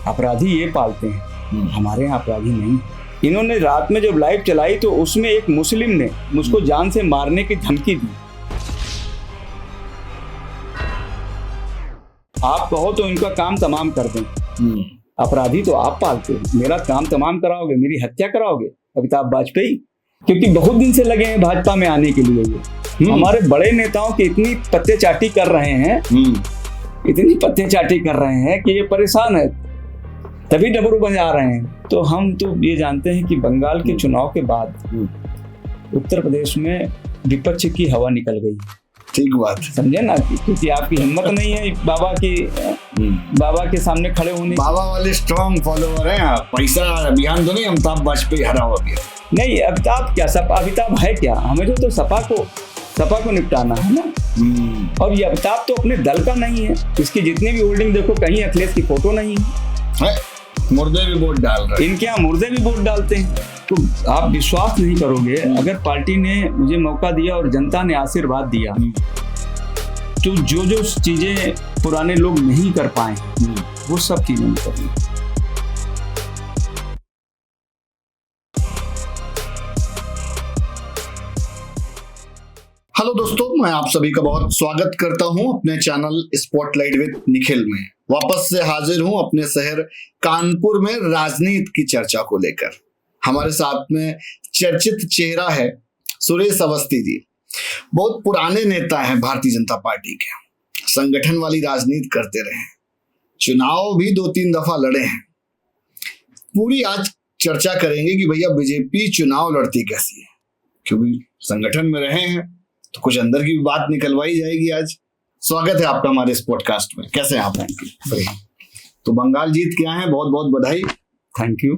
अपराधी ये पालते हैं, हमारे यहाँ अपराधी नहीं। इन्होंने रात में जब लाइव चलाई तो उसमें एक मुस्लिम ने मुझको जान से मारने की धमकी दी। आप कहो तो इनका काम तमाम कर दें। अपराधी तो आप पालते हो, मेरा काम तमाम कराओगे, मेरी हत्या कराओगे अमिताभ वाजपेयी, क्योंकि बहुत दिन से लगे हैं भाजपा में आने के लिए। ये हमारे बड़े नेताओं की इतनी पत्तेचाटी कर रहे हैं, इतनी पत्तेचाटी कर रहे हैं कि ये परेशान है, तभी डमरू बजा रहे हैं। तो हम तो ये जानते हैं कि बंगाल के चुनाव के बाद उत्तर प्रदेश में विपक्ष की हवा निकल गई। ठीक बात, समझे ना, क्योंकि आपकी हिम्मत नहीं है बाबा के सामने खड़े होने। बाबा वाले स्ट्रॉन्ग फॉलोअर हैं आप। पैसा अभियान तो नहीं अमिताभ वाजपेयी हरा हुआ गया? नहीं, अमिताभ क्या, अमिताभ है क्या? हमें तो सपा को निपटाना है ना। और ये अमिताभ तो अपने दल का नहीं है, इसकी जितनी भी होल्डिंग देखो कहीं अखिलेश की फोटो नहीं है। मुर्दे भी वोट डाल रहे हैं, इनके यहाँ मुर्दे भी वोट डालते हैं। तो आप विश्वास नहीं करोगे, अगर पार्टी ने मुझे मौका दिया और जनता ने आशीर्वाद दिया तो जो चीजें पुराने लोग नहीं कर पाए वो सब चीजें मैं करूँ। हेलो दोस्तों, मैं आप सभी का बहुत स्वागत करता हूं अपने चैनल स्पॉटलाइट विद निखिल में। वापस से हाजिर हूं अपने शहर कानपुर में राजनीति की चर्चा को लेकर। हमारे साथ में चर्चित चेहरा है सुरेश अवस्थी जी। बहुत पुराने नेता हैं भारतीय जनता पार्टी के, संगठन वाली राजनीति करते रहे, चुनाव भी 2-3 दफा लड़े हैं। पूरी आज चर्चा करेंगे कि भैया बीजेपी चुनाव लड़ती कैसी है, क्योंकि संगठन में रहे हैं तो कुछ अंदर की बात निकलवाई जाएगी आज। स्वागत है आपका हमारे इस पॉडकास्ट में। कैसे हैं आप? तो बंगाल जीत के आए हैं, बहुत बहुत बधाई। Thank you.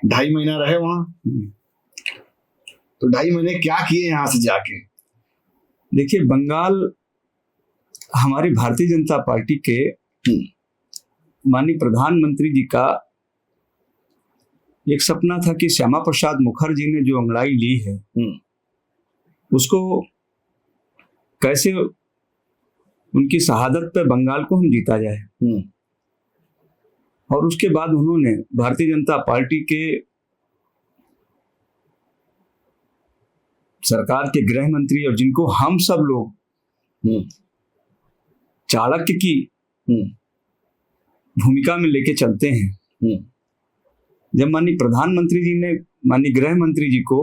2.5 महीना रहे वहां, तो 2.5 महीने क्या किए यहाँ से जाके? देखिए, बंगाल हमारी भारतीय जनता पार्टी के माननीय प्रधानमंत्री जी का एक सपना था कि श्यामा प्रसाद मुखर्जी ने जो अंगड़ाई ली है उसको कैसे उनकी शहादत पर बंगाल को हम जीता जाए। और उसके बाद उन्होंने भारतीय जनता पार्टी के सरकार के गृह मंत्री, और जिनको हम सब लोग चाणक्य की भूमिका में लेके चलते हैं, जब माननीय प्रधानमंत्री जी ने माननीय गृह मंत्री जी को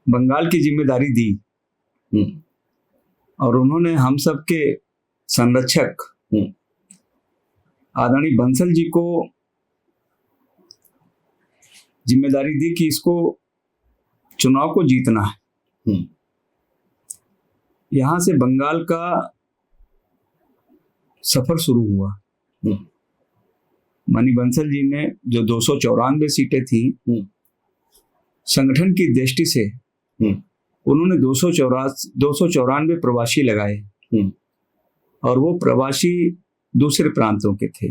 बंगाल की जिम्मेदारी दी और उन्होंने हम सब के संरक्षक आदरणीय बंसल जी को जिम्मेदारी दी कि इसको चुनाव को जीतना है, यहां से बंगाल का सफर शुरू हुआ। माननीय बंसल जी ने जो 294 सीटें थी, संगठन की दृष्टि से उन्होंने 294 प्रवासी लगाए, और वो प्रवासी दूसरे प्रांतों के थे,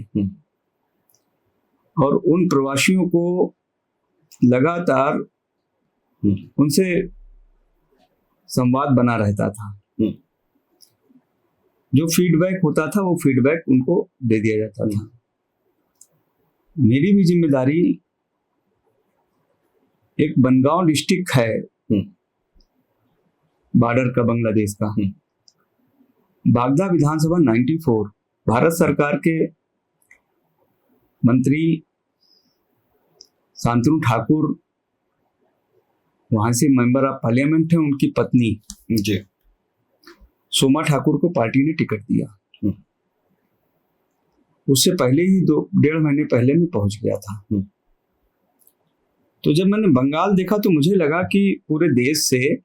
और उन प्रवासियों को लगातार उनसे संवाद बना रहता था। जो फीडबैक होता था वो फीडबैक उनको दे दिया जाता था। मेरी भी जिम्मेदारी, एक बनगांव डिस्ट्रिक्ट है बॉर्डर का बांग्लादेश का, बागदा विधानसभा 94, भारत सरकार के मंत्री शांतनु ठाकुर वहां से मेंबर ऑफ पार्लियामेंट है, उनकी पत्नी जी सोमा ठाकुर को पार्टी ने टिकट दिया। उससे पहले ही 1.5 महीने पहले मैं पहुंच गया था। तो जब मैंने बंगाल देखा तो मुझे लगा कि पूरे देश से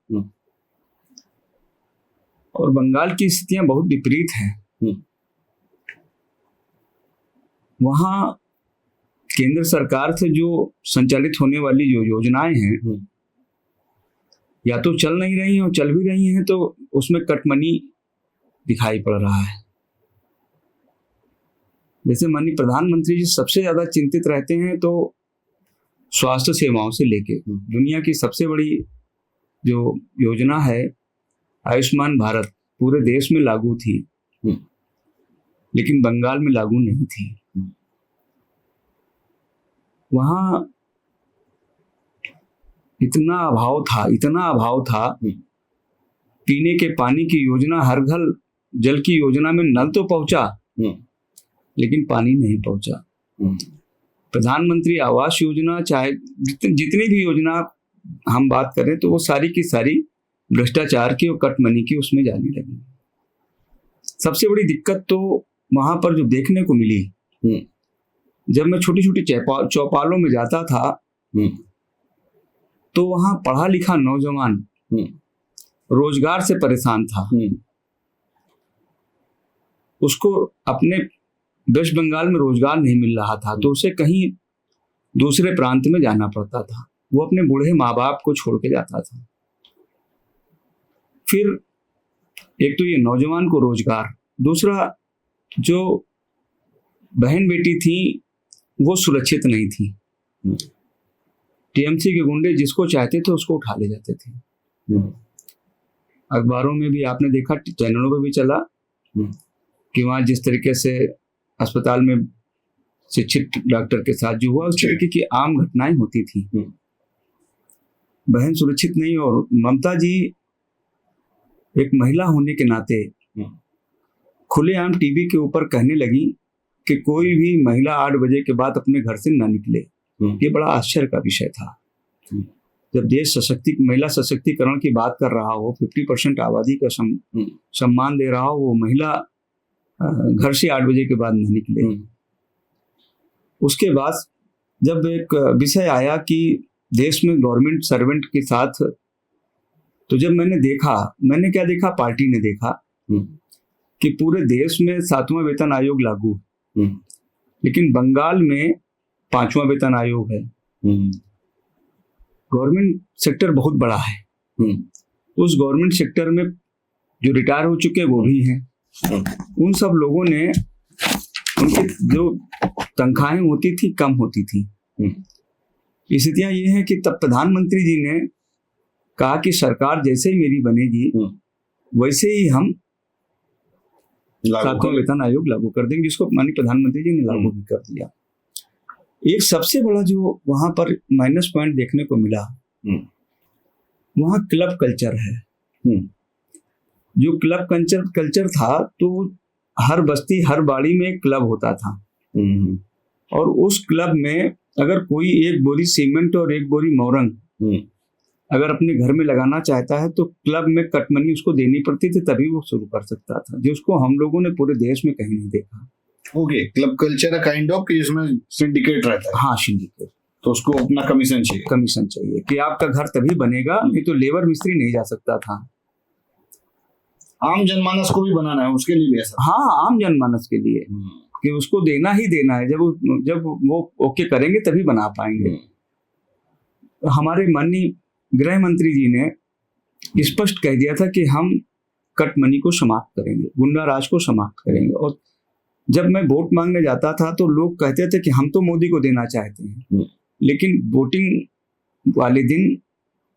और बंगाल की स्थितियां बहुत विपरीत हैं। वहां केंद्र सरकार से जो संचालित होने वाली जो योजनाएं हैं, या तो चल नहीं रही हैं, और चल भी रही हैं तो उसमें कटमनी दिखाई पड़ रहा है। जैसे माननीय प्रधानमंत्री जी सबसे ज्यादा चिंतित रहते हैं तो स्वास्थ्य सेवाओं से लेके दुनिया की सबसे बड़ी जो योजना है आयुष्मान भारत, पूरे देश में लागू थी, लेकिन बंगाल में लागू नहीं थी। वहां इतना अभाव था पीने के पानी की योजना, हर घर जल की योजना में नल तो पहुंचा लेकिन पानी नहीं पहुंचा। प्रधानमंत्री आवास योजना, चाहे जितनी भी योजना हम बात करें तो वो सारी की सारी भ्रष्टाचार की और कट मनी की उसमें जाने लगी। सबसे बड़ी दिक्कत तो वहां पर जो देखने को मिली, जब मैं छोटी छोटी चौपालों में जाता था तो वहां पढ़ा लिखा नौजवान रोजगार से परेशान था। उसको अपने वेस्ट बंगाल में रोजगार नहीं मिल रहा था तो उसे कहीं दूसरे प्रांत में जाना पड़ता था। वो अपने बूढ़े माँ बाप को छोड़ के जाता था। फिर एक तो ये नौजवान को रोजगार, दूसरा जो बहन बेटी थी वो सुरक्षित नहीं थी। टीएमसी के गुंडे जिसको चाहते थे उसको उठा ले जाते थे। अखबारों में भी आपने देखा, चैनलों में भी चला कि वहां जिस तरीके से अस्पताल में शिक्षित डॉक्टर के साथ जो हुआ, उस तरीके की आम घटनाएं होती थी। बहन सुरक्षित नहीं, और ममता जी एक महिला होने के नाते खुलेआम टीवी के ऊपर कहने लगी कि कोई भी महिला 8 बजे के बाद अपने घर से ना निकले। ये बड़ा आश्चर्य का विषय था। जब देश महिला सशक्तिकरण की बात कर रहा हो, 50% आबादी का सम्मान दे रहा हो, वो महिला घर से 8 बजे के बाद न निकले। उसके बाद जब एक विषय आया कि देश में गवर्नमेंट सर्वेंट के साथ, तो जब मैंने क्या देखा, पार्टी ने देखा कि पूरे देश में 7वां वेतन आयोग लागू, लेकिन बंगाल में 5वां वेतन आयोग है। गवर्नमेंट सेक्टर बहुत बड़ा है। उस गवर्नमेंट सेक्टर में जो रिटायर हो चुके वो भी हैं। उन सब लोगों ने, उनकी जो तनख्वाहें होती थी कम होती थी। स्थितियां ये हैं कि तब प्रधानमंत्री जी ने कहा कि सरकार जैसे ही मेरी बनेगी वैसे ही हम 7वां वेतन आयोग लागू कर देंगे, जिसको माननीय प्रधानमंत्री जी ने लागू भी कर दिया। एक सबसे बड़ा जो वहां पर माइनस पॉइंट देखने को मिला, वहां क्लब कल्चर है। जो क्लब कल्चर था तो हर बस्ती हर बाड़ी में एक क्लब होता था, और उस क्लब में अगर कोई एक बोरी सीमेंट और एक बोरी मोरंग अगर अपने घर में लगाना चाहता है तो क्लब में कटमनी उसको देनी पड़ती थी, तभी वो शुरू कर सकता था, जिसको हम लोगों ने पूरे देश में कहीं नहीं देखा। ओके, क्लब कल्चर है काइंड ऑफ, जिसमें सिंडिकेट रहता है। हाँ, सिंडिकेट। तो उसको अपना कमीशन चाहिए कि आपका घर तभी बनेगा, नहीं तो लेबर मिस्त्री नहीं जा सकता था। आम जनमानस को भी बनाना है, उसके लिए भी ऐसा? हाँ, आम जनमानस के लिए कि उसको देना ही देना है। जब वो ओके करेंगे तभी बना पाएंगे। हमारे माननीय गृह मंत्री जी ने स्पष्ट कह दिया था कि हम कट मनी को समाप्त करेंगे, गुंडा राज को समाप्त करेंगे। और जब मैं वोट मांगने जाता था तो लोग कहते थे कि हम तो मोदी को देना चाहते हैं, लेकिन वोटिंग वाले दिन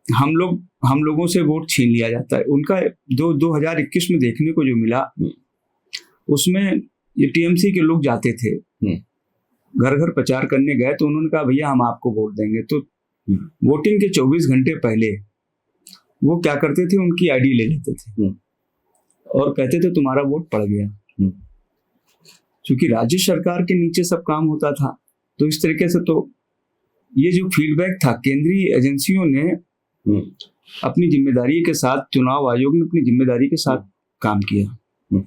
हम लोगों से वोट छीन लिया जाता है। उनका 2021 में देखने को जो मिला, उसमें ये टीएमसी के लोग जाते थे, घर घर प्रचार करने गए तो उन्होंने कहा भैया हम आपको वोट देंगे। तो वोटिंग के 24 घंटे पहले वो क्या करते थे, उनकी आईडी ले लेते थे और कहते थे तुम्हारा वोट पड़ गया। क्योंकि राज्य सरकार के नीचे सब काम होता था, तो इस तरीके से तो ये जो फीडबैक था, केंद्रीय एजेंसियों ने अपनी जिम्मेदारी के साथ, चुनाव आयोग ने अपनी जिम्मेदारी के साथ काम किया।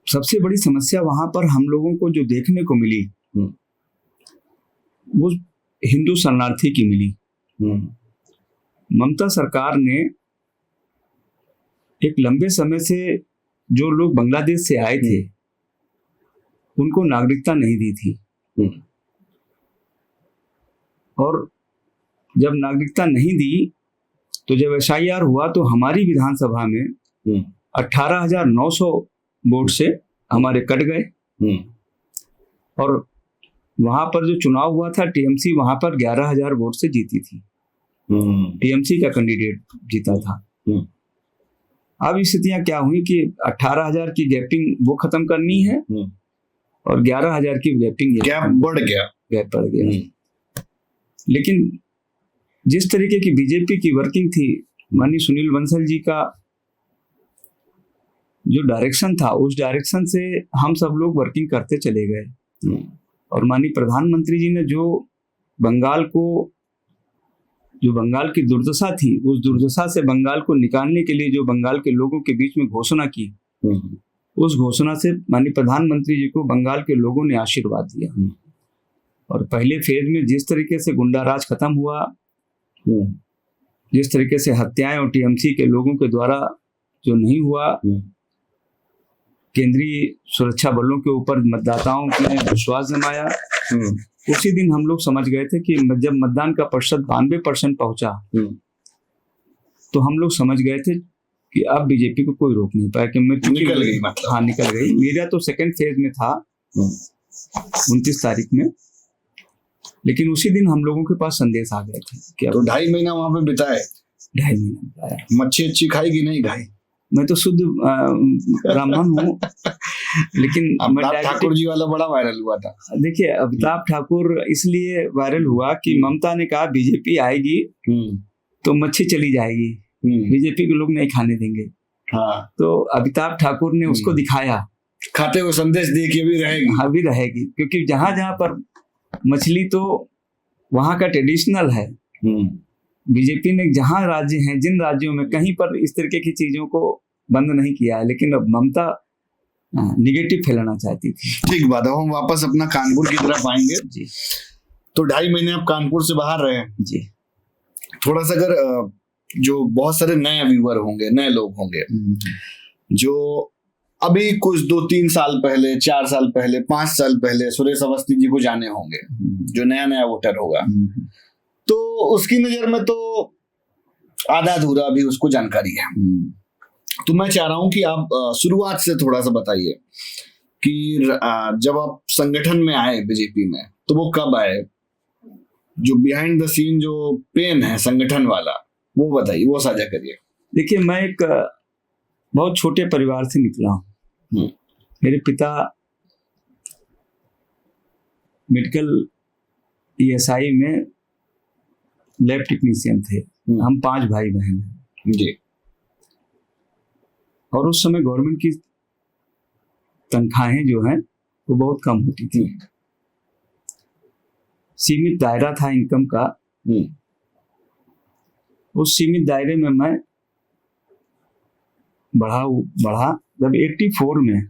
सबसे बड़ी समस्या वहां पर हम लोगों को जो देखने को मिली वो हिंदू शरणार्थी की मिली। ममता सरकार ने एक लंबे समय से जो लोग बांग्लादेश से आए थे उनको नागरिकता नहीं दी थी, और जब नागरिकता नहीं दी तो जब एसआईआर हुआ तो हमारी विधानसभा में 18,900 वोट से हमारे कट गए, और वहां पर जो चुनाव हुआ था टीएमसी वहां पर 11,000 वोट से जीती थी। टीएमसी का कैंडिडेट जीता था। अब स्थितियां क्या हुई कि 18,000 की गैपिंग वो खत्म करनी है और 11,000 की गैपिंग गैप बढ़ गया। गैप पड़ गया। लेकिन जिस तरीके की बीजेपी की वर्किंग थी, माननीय सुनील बंसल जी का जो डायरेक्शन था, उस डायरेक्शन से हम सब लोग वर्किंग करते चले गए। और माननीय प्रधानमंत्री जी ने जो बंगाल की दुर्दशा थी, उस दुर्दशा से बंगाल को निकालने के लिए जो बंगाल के लोगों के बीच में घोषणा की, उस घोषणा से माननीय प्रधानमंत्री जी को बंगाल के लोगों ने आशीर्वाद दिया। और पहले फेज में जिस तरीके से गुंडा राज खत्म हुआ, जिस तरीके से हत्याएं और टीएमसी के लोगों के द्वारा जो नहीं हुआ, केंद्रीय सुरक्षा बलों के ऊपर मतदाताओं ने विश्वास जमाया, उसी दिन हम लोग समझ गए थे कि जब मतदान का प्रतिशत 92% पहुंचा, तो हम लोग समझ गए थे कि अब बीजेपी को कोई रोक नहीं पाया। कि निकल गई, मतलब हाँ निकल गई। मेरा तो सेकंड फेज में था 29 तारीख में, लेकिन उसी दिन हम लोगों के पास संदेश आ गए थे कि तो 2.5 महीना वहां पे बिताए। 2.5 महीना बिताया। मच्छी अच्छी खाई कि नहीं खाई? मैं तो शुद्ध ब्राह्मण हूँ, लेकिन अमिताभ ठाकुर जी वाला बड़ा वायरल हुआ था। देखिए, अमिताभ ठाकुर इसलिए वायरल हुआ कि ममता ने कहा बीजेपी आएगी तो मच्छी चली जाएगी, बीजेपी के लोग नहीं खाने देंगे। हाँ। तो अमिताभ ठाकुर ने उसको दिखाया, खाते हुए संदेश दिए कि अभी रहेगी। हाँ, अभी रहेगी, क्योंकि जहां जहां पर मछली तो वहां का ट्रेडिशनल है। बीजेपी ने जहां राज्य हैं, जिन राज्यों में कहीं पर इस तरीके की चीजों को बंद नहीं किया है, लेकिन अब ममता निगेटिव फैलाना चाहती थी। ठीक बात है, हम वापस अपना कानपुर की तरफ आएंगे जी। तो 2.5 महीने आप कानपुर से बाहर रहे जी। थोड़ा सा अगर जो बहुत सारे नए व्यूअर होंगे, नए लोग होंगे जो अभी कुछ 2-3 साल पहले, 4 साल पहले, 5 साल पहले सुरेश अवस्थी जी को जाने होंगे, जो नया वोटर होगा, तो उसकी नजर में तो आधा अधूरा अभी उसको जानकारी है। तो मैं चाह रहा हूं कि आप शुरुआत से थोड़ा सा बताइए कि जब आप संगठन में आए बीजेपी में, तो वो कब आए, जो बिहाइंड द सीन जो पेन है संगठन वाला, वो बताइए, वो साझा करिए। देखिए, मैं एक बहुत छोटे परिवार से निकला हूँ। मेरे पिता मेडिकल ईएसआई में लैब टेक्नीशियन थे। हम 5 भाई बहन हैं जी। और उस समय गवर्नमेंट की तनख्वाहें जो हैं वो बहुत कम होती थी, सीमित दायरा था इनकम का। उस सीमित दायरे में मैं बढ़ा जब 84 में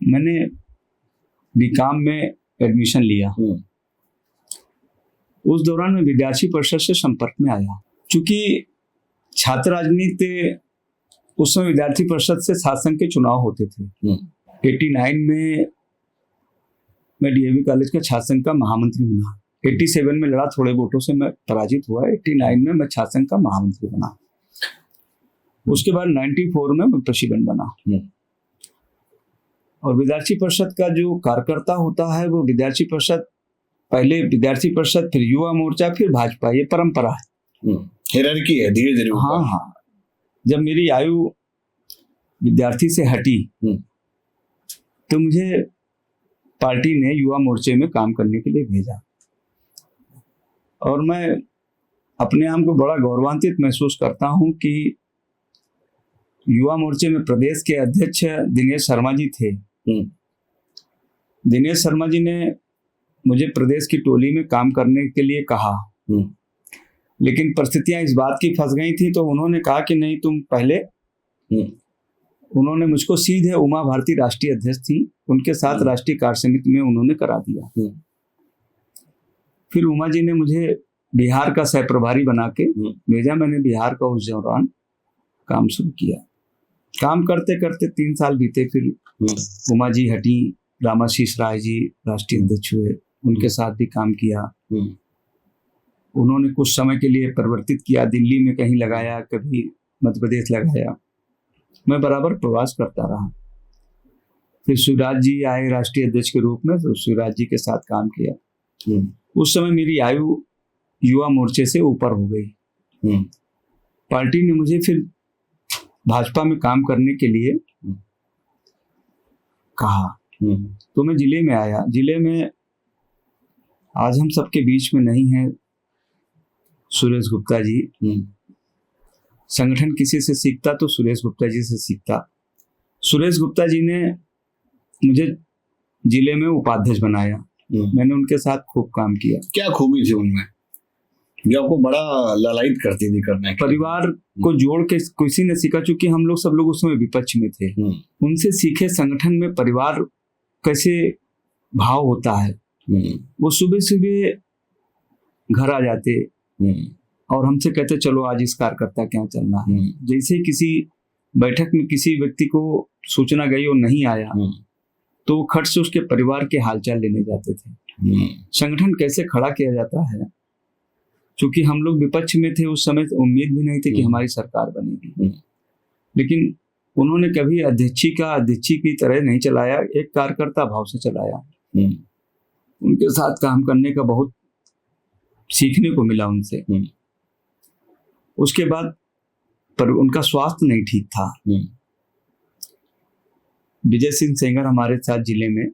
मैंने बीकॉम में एडमिशन लिया। उस दौरान मैं विद्यार्थी परिषद से संपर्क में आया। चूंकि छात्र राजनीति उस समय विद्यार्थी परिषद से शासन के चुनाव होते थे। 89 में मैं डीएवी कॉलेज के छात्र संघ का महामंत्री बना। 87 में लड़ा, थोड़े वोटों से मैं पराजित हुआ। 89 में मैं छात्र संघ का महामंत्री बना। उसके बाद 94 में मैं प्रेसिडेंट बना। और विद्यार्थी परिषद का जो कार्यकर्ता होता है वो विद्यार्थी परिषद, पहले विद्यार्थी परिषद, फिर युवा मोर्चा, फिर भाजपा, ये परंपरा है, हायरार्की है धीरे धीरे। हाँ। जब मेरी आयु विद्यार्थी से हटी तो मुझे पार्टी ने युवा मोर्चे में काम करने के लिए भेजा और मैं अपने आप को बड़ा गौरवान्वित महसूस करता हूं कि युवा मोर्चे में प्रदेश के अध्यक्ष दिनेश शर्मा जी थे। दिनेश शर्मा जी ने मुझे प्रदेश की टोली में काम करने के लिए कहा, लेकिन परिस्थितियां इस बात की फंस गई थी, तो उन्होंने कहा कि नहीं, तुम पहले। उन्होंने मुझको सीधे उमा भारती राष्ट्रीय अध्यक्ष थी, उनके साथ राष्ट्रीय कार्य समिति में उन्होंने करा दिया। फिर उमा जी ने मुझे बिहार का सह प्रभारी बना के भेजा। मैंने बिहार का उस दौरान काम शुरू किया। काम करते करते 3 साल बीते। फिर उमा जी हटी, रामाशीष राय जी राष्ट्रीय अध्यक्ष हुए, उनके साथ भी काम किया। उन्होंने कुछ समय के लिए परिवर्तित किया, दिल्ली में कहीं लगाया, कभी मध्य प्रदेश लगाया। मैं बराबर प्रवास करता रहा। फिर शिवराज जी आए राष्ट्रीय अध्यक्ष के रूप में, तो शिवराज जी के साथ काम किया। उस समय मेरी आयु युवा मोर्चे से ऊपर हो गई। पार्टी ने मुझे फिर भाजपा में काम करने के लिए कहा, तो मैं जिले में आया। जिले में आज हम सबके बीच में नहीं है सुरेश गुप्ता जी। संगठन किसी से सीखता तो सुरेश गुप्ता जी से सीखता। सुरेश गुप्ता जी ने मुझे जिले में उपाध्यक्ष बनाया। मैंने उनके साथ खूब काम किया। क्या खूबी थी उनमें जो आपको बड़ा ललायित करती थी करने के? परिवार को जोड़ के किसी ने सीखा, चूंकि हम लोग सब लोग उस समय विपक्ष में थे। उनसे सीखे संगठन में परिवार कैसे भाव होता है। वो सुबह सुबह घर आ जाते और हमसे कहते चलो आज इस कार्यकर्ता के यहाँ चलना है। जैसे ही किसी बैठक में किसी व्यक्ति को सूचना गई और नहीं आया तो वो खट से उसके परिवार के हालचाल लेने जाते थे। संगठन कैसे खड़ा किया जाता है, क्योंकि हम लोग विपक्ष में थे उस समय, उम्मीद भी नहीं थी कि हमारी सरकार बनेगी, लेकिन उन्होंने कभी अध्यक्षी की तरह नहीं चलाया, एक कार्यकर्ता भाव से चलाया। उनके साथ काम करने का बहुत सीखने को मिला उनसे। उसके बाद पर उनका स्वास्थ्य नहीं ठीक था। विजय सिंह सेंगर हमारे साथ जिले में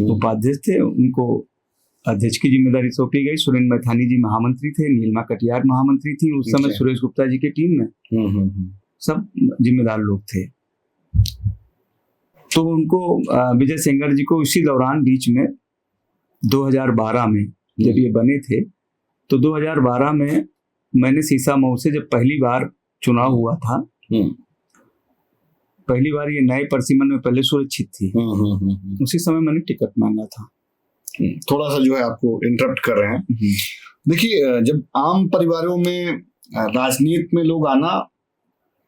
उपाध्यक्ष थे, उनको अध्यक्ष की जिम्मेदारी सौंपी गई। सुरेंद्र मैथानी जी महामंत्री थे, नीलिमा कटियार महामंत्री थी उस समय सुरेश गुप्ता जी की टीम में। सब जिम्मेदार लोग थे। तो उनको विजय सेंगर जी को इसी दौरान बीच में 2012 में जब ये बने थे तो 2012 में मैंने सीसा मऊ से जब पहली बार चुनाव हुआ था, पहली बार ये नए परसिमन में पहले सुरक्षित थी, उसी समय मैंने टिकट मांगा था। थोड़ा सा जो है आपको इंटरप्ट कर रहे हैं। देखिए, जब आम परिवारों में राजनीति में लोग आना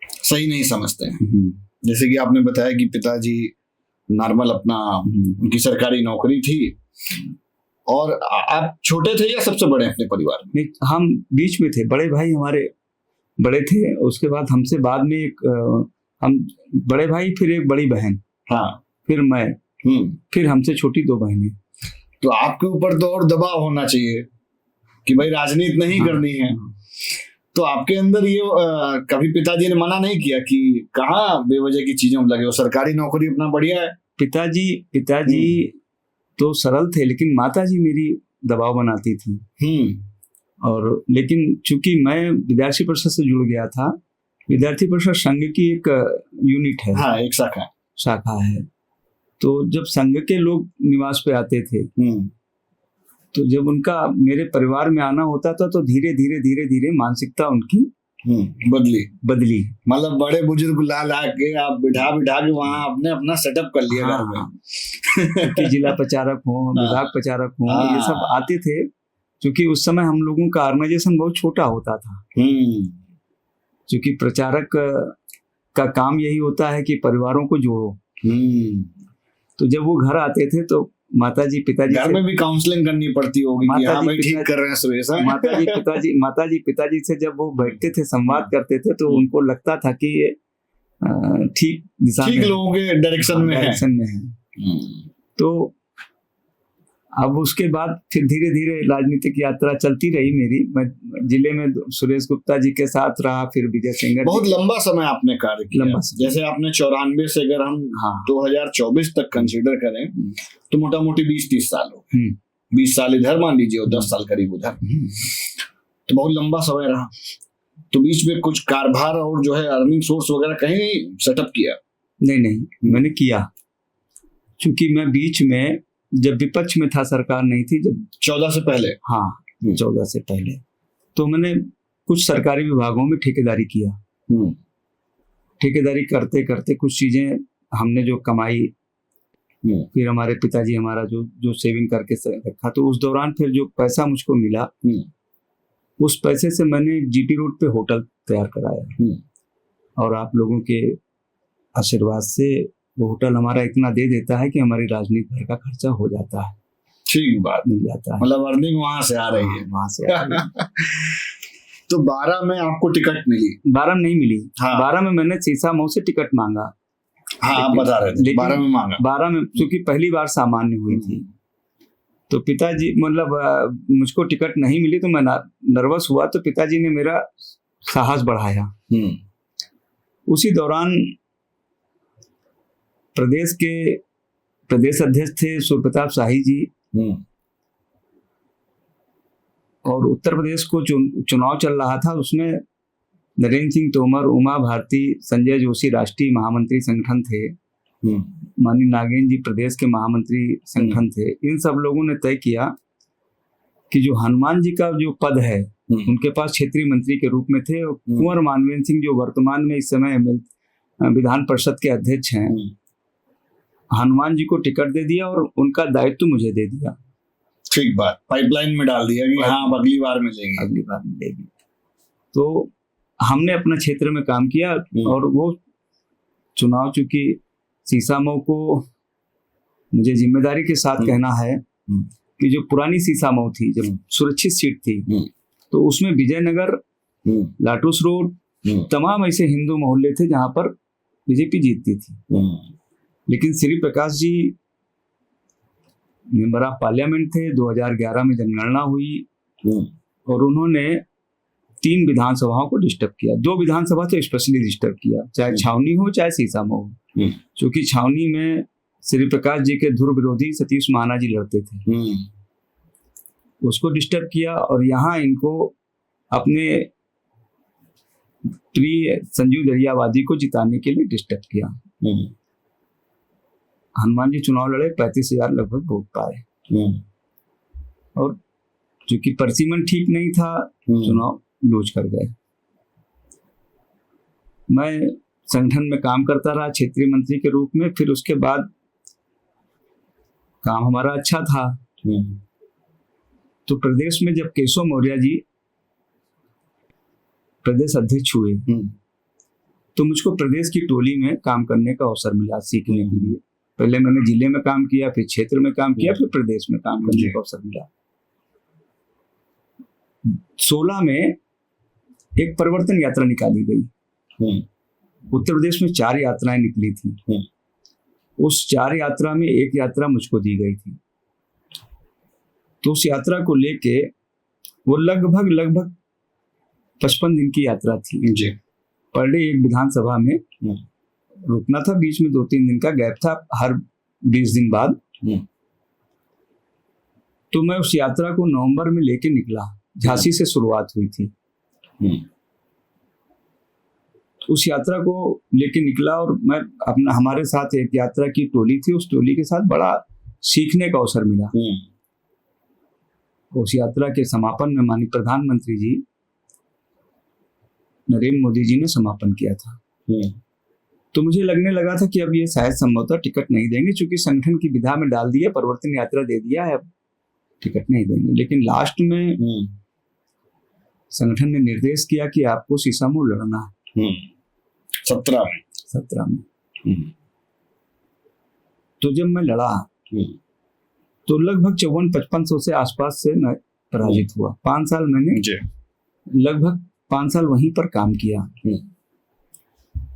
सही नहीं समझते हैं, जैसे कि आपने बताया कि पिताजी नॉर्मल अपना उनकी सरकारी नौकरी थी और आप छोटे थे या सबसे बड़े अपने परिवार में? हम बीच में थे, बड़े भाई हमारे बड़े थे, उसके बाद हमसे बाद में एक हम बड़े भाई, फिर एक बड़ी बहन, हाँ, फिर मैं, फिर हमसे छोटी 2 बहनें। तो आपके ऊपर तो और दबाव होना चाहिए कि भाई राजनीति नहीं करनी है। तो आपके अंदर ये कभी पिताजी ने मना नहीं किया कि कहाँ बेवजह की चीजों में लगे हो, सरकारी नौकरी अपना बढ़िया है? पिताजी तो सरल थे, लेकिन माताजी मेरी दबाव बनाती थी। और लेकिन चूंकि मैं विद्यार्थी परिषद से जुड़ गया था, विद्यार्थी परिषद संघ की एक यूनिट है, हाँ, एक शाखा है। तो जब संघ के लोग निवास पे आते थे तो जब उनका मेरे परिवार में आना होता था तो धीरे धीरे मानसिकता उनकी बदली। मतलब बड़े बुजुर्ग ला के आप बिठा के वहाँ आपने अपना सेटअप कर लिया। हाँ। कि जिला प्रचारक हो, विभाग प्रचारक हो, ये सब आते थे, क्योंकि उस समय हम लोगों का ऑर्गेनाइजेशन बहुत छोटा होता था। क्योंकि प्रचारक का काम यही होता है कि परिवारों को जोड़ो। तो जब वो घर आते थे तो माताजी पिताजी घर में भी काउंसलिंग करनी पड़ती होगी कि हाँ भाई ठीक कर रहे हैं सुरेश। माताजी पिताजी से जब वो बैठते थे, संवाद करते थे, तो उनको लगता था कि ये ठीक दिशा में, लोगों के डायरेक्शन में है। तो अब उसके बाद फिर धीरे धीरे राजनीतिक यात्रा चलती रही मेरी। मैं जिले में सुरेश गुप्ता जी के साथ रहा, फिर विजय सेंगर। बहुत लंबा समय आपने कार्य किया। जैसे आपने 94 से अगर हम 2024 तक कंसीडर करें तो मोटा मोटी 20-30 साल हो गए। 20 साल इधर मान लीजिए और 10 साल करीब उधर, तो बहुत लंबा समय रहा। तो बीच में कुछ कारभार और जो है अर्निंग सोर्स वगैरह कहीं सेटअप किया? नहीं, मैंने किया, क्योंकि मैं बीच में जब विपक्ष में था, सरकार नहीं थी, जब 14 से पहले, हाँ 14 से पहले, तो मैंने कुछ सरकारी विभागों में ठेकेदारी किया। ठेकेदारी करते करते कुछ चीजें हमने जो कमाई, फिर हमारे पिताजी हमारा जो सेविंग करके रखा, तो उस दौरान फिर जो पैसा मुझको मिला, उस पैसे से मैंने जीटी रोड पे होटल तैयार कराया। और आप लोगों के आशीर्वाद से वो होटल हमारा इतना दे देता है कि हमारी राजनीति भर का खर्चा हो जाता है। ठीक बात, मिल जाता है, मतलब अर्निंग वहां से आ रही है। वहां से आ रही है। तो 12 में आपको टिकट मिली? 12 में नहीं मिली। हाँ। 12 में मैंने सीसा मऊ से टिकट मांगा। हाँ, आप बता रहे थे 12 में मांगा। 12 में क्योंकि पहली बार सामान्य हुई थी, तो पिताजी मतलब मुझको टिकट नहीं मिली तो मैं नर्वस हुआ, तो पिताजी ने मेरा साहस बढ़ाया। उसी दौरान प्रदेश के प्रदेश अध्यक्ष थे सूर्य प्रताप शाही जी, और उत्तर प्रदेश को चुनाव चल रहा था, उसमें नरेंद्र सिंह तोमर, उमा भारती, संजय जोशी राष्ट्रीय महामंत्री संगठन थे, माननीय नागेंद्र जी प्रदेश के महामंत्री संगठन थे। इन सब लोगों ने तय किया कि जो हनुमान जी का जो पद है उनके पास क्षेत्रीय मंत्री के रूप में थे, और कुंवर मानवेंद्र सिंह जो वर्तमान में इस समय विधान परिषद के अध्यक्ष हैं, हनुमान जी को टिकट दे दिया और उनका दायित्व मुझे दे दिया। ठीक बात, पाइपलाइन में डाल दिया कि हाँ अब अगली बार मिलेगी। तो हमने अपने क्षेत्र में काम किया, और वो चुनाव चूंकि सीसामऊ को मुझे जिम्मेदारी के साथ कहना है कि जो पुरानी सीसामऊ थी, जब सुरक्षित सीट थी, तो उसमें विजयनगर, लाटूस रोड, तमाम ऐसे हिंदू मोहल्ले थे जहां पर बीजेपी जीतती थी। लेकिन Shri Prakash ji member of parliament थे, 2011 में जनगणना हुई, और उन्होंने 3 विधानसभाओं को डिस्टर्ब किया। 2 विधानसभा तो स्पेशली डिस्टर्ब किया, चाहे छावनी हो चाहे सीसामऊ हो, क्योंकि छावनी में श्री प्रकाश जी के धुर विरोधी सतीश महाना जी लड़ते थे, उसको डिस्टर्ब किया। और यहाँ इनको अपने प्रिय संजीव दरियावादी को जिताने के लिए डिस्टर्ब किया। हनुमान जी चुनाव लड़े, 35,000 लगभग वोट पाए, और चूंकि परिसीमन ठीक नहीं था, चुनाव लूज कर गए। मैं संगठन में काम करता रहा क्षेत्रीय मंत्री के रूप में। फिर उसके बाद काम हमारा अच्छा था, तो प्रदेश में जब केशव मौर्य जी प्रदेश अध्यक्ष हुए, तो मुझको प्रदेश की टोली में काम करने का अवसर मिला सीखने के लिए। पहले मैंने जिले में काम किया, फिर क्षेत्र में काम किया, फिर प्रदेश में काम करने का अवसर मिला। 16 में एक परिवर्तन यात्रा निकाली गई। उत्तर प्रदेश में 4 यात्राएं निकली थी। उस 4 यात्रा में एक यात्रा मुझको दी गई थी। तो उस यात्रा को लेके वो लगभग 55 दिन की यात्रा थी जी। पर डे एक विधानसभा में रुकना था, बीच में 2-3 दिन का गैप था हर 20 दिन बाद। तो मैं उस यात्रा को नवंबर में लेके निकला, झांसी से शुरुआत हुई थी। उस यात्रा को लेके निकला, और मैं अपना हमारे साथ एक यात्रा की टोली थी, उस टोली के साथ बड़ा सीखने का अवसर मिला। उस यात्रा के समापन में माननीय प्रधानमंत्री जी नरेंद्र मोदी जी ने समापन किया था। तो मुझे लगने लगा था कि अब ये शायद संभवतः टिकट नहीं देंगे, क्योंकि संगठन की विधा में डाल दिया, परिवर्तन यात्रा दे दिया है, अब टिकट नहीं देंगे। लेकिन लास्ट में संगठन ने निर्देश किया कि आपको सीसामऊ लड़ना है। 17 में। तो जब मैं लड़ा तो लगभग 54-5500 से आसपास से मैं पराजित हुआ। 5 साल मैंने लगभग 5 साल वहीं पर काम किया।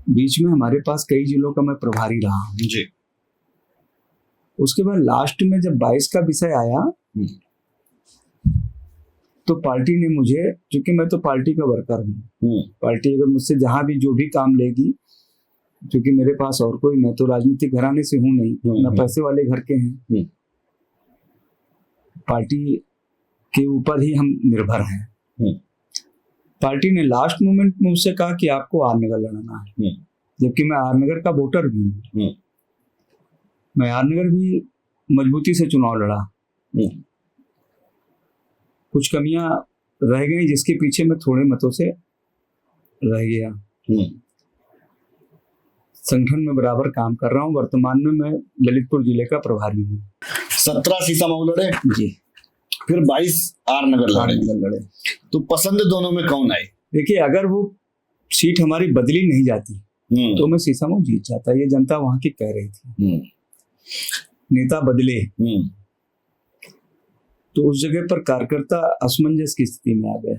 बीच में हमारे पास कई जिलों का मैं प्रभारी रहा जी। उसके बाद लास्ट में जब 22 का विषय आया, तो पार्टी ने मुझे, क्योंकि मैं तो पार्टी का वर्कर हूँ, पार्टी अगर मुझसे जहां भी जो भी काम लेगी, क्योंकि मेरे पास और कोई, मैं तो राजनीतिक घराने से हूँ नहीं, ना पैसे वाले घर के हैं, पार्टी के ऊपर ही हम निर्भर हैं। पार्टी ने लास्ट मोमेंट में मुझसे कहा कि आपको आरनगर लड़ना है, जबकि मैं आरनगर का वोटर भी हूँ। मैं आरनगर भी मजबूती से चुनाव लड़ा। कुछ कमियां रह गई, जिसके पीछे मैं थोड़े मतों से रह गया। संगठन में बराबर काम कर रहा हूँ। वर्तमान में मैं ललितपुर जिले का प्रभारी हूँ। 17 सीसामऊ लड़े जी, फिर 22 आरनगर लड़े। तो पसंद दोनों में कौन आई? देखिए, अगर वो सीट हमारी बदली नहीं जाती तो मैं सीसामऊ जीत जाता, ये जनता वहां की कह रही थी। नेता बदले तो उस जगह पर कार्यकर्ता असमंजस की स्थिति में आ गए।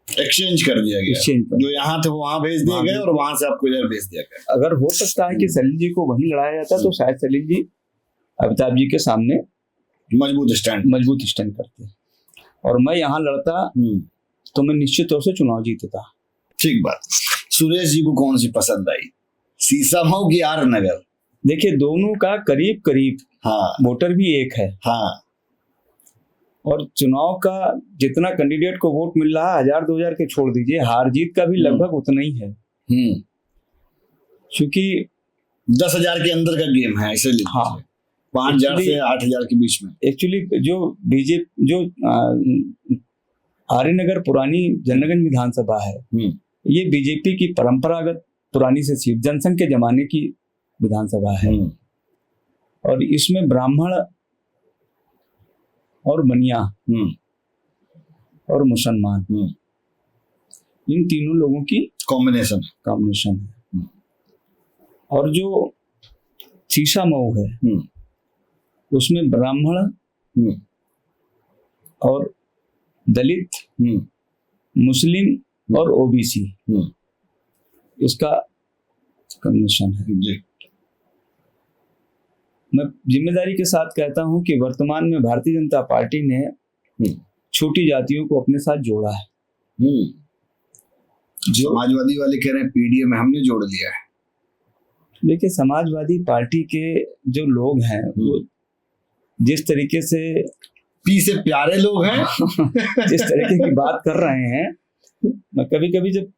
एक्सचेंज कर दिया गया, जो यहाँ थे वो वहां भेज दिए गए और वहां से आपको इधर भेज दिया गया। अगर हो सकता है कि सलील जी को वहीं लड़ाया जाता, तो शायद सलील जी अमिताभ जी के सामने मजबूत स्टैंड करते, और मैं यहाँ लड़ता तो मैं निश्चित तौर से चुनाव जीतता। ठीक बात। सुरेश जी को कौन सी पसंद आई, सीसामऊ की आरनगर? देखिए, दोनों का करीब करीब वोटर भी एक है। और चुनाव का जितना कैंडिडेट को वोट मिल रहा है 1000-2000 के छोड़ दीजिए, हार जीत का भी लगभग उतना ही है, क्योंकि 10,000 के अंदर का गेम है ऐसे लीजिए। हाँ 5,000 से 8,000 के बीच में। एक्चुअली जो बीजेपी जो आर्यनगर पुरानी जनगंज विधानसभा है, ये बीजेपी की परंपरागत पुरानी से सीट जनसंघ के जमाने की विधानसभा है, और इसमें ब्राह्मण और बनिया और मुसलमान इन तीनों लोगों की कॉम्बिनेशन है। और जो शीशा मऊ है उसमें ब्राह्मण और दलित, मुस्लिम और ओबीसी इसका कॉम्बिनेशन है जी। मैं जिम्मेदारी के साथ कहता हूं कि वर्तमान में भारतीय जनता पार्टी ने छोटी जातियों को अपने साथ जोड़ा है। जो समाजवादी वाले कह रहे हैं पीडीए में हमने जोड़ लिया है। देखिए, समाजवादी पार्टी के जो लोग हैं वो जिस तरीके से पी से प्यारे लोग हैं जिस तरीके की बात कर रहे हैं, मैं कभी कभी जब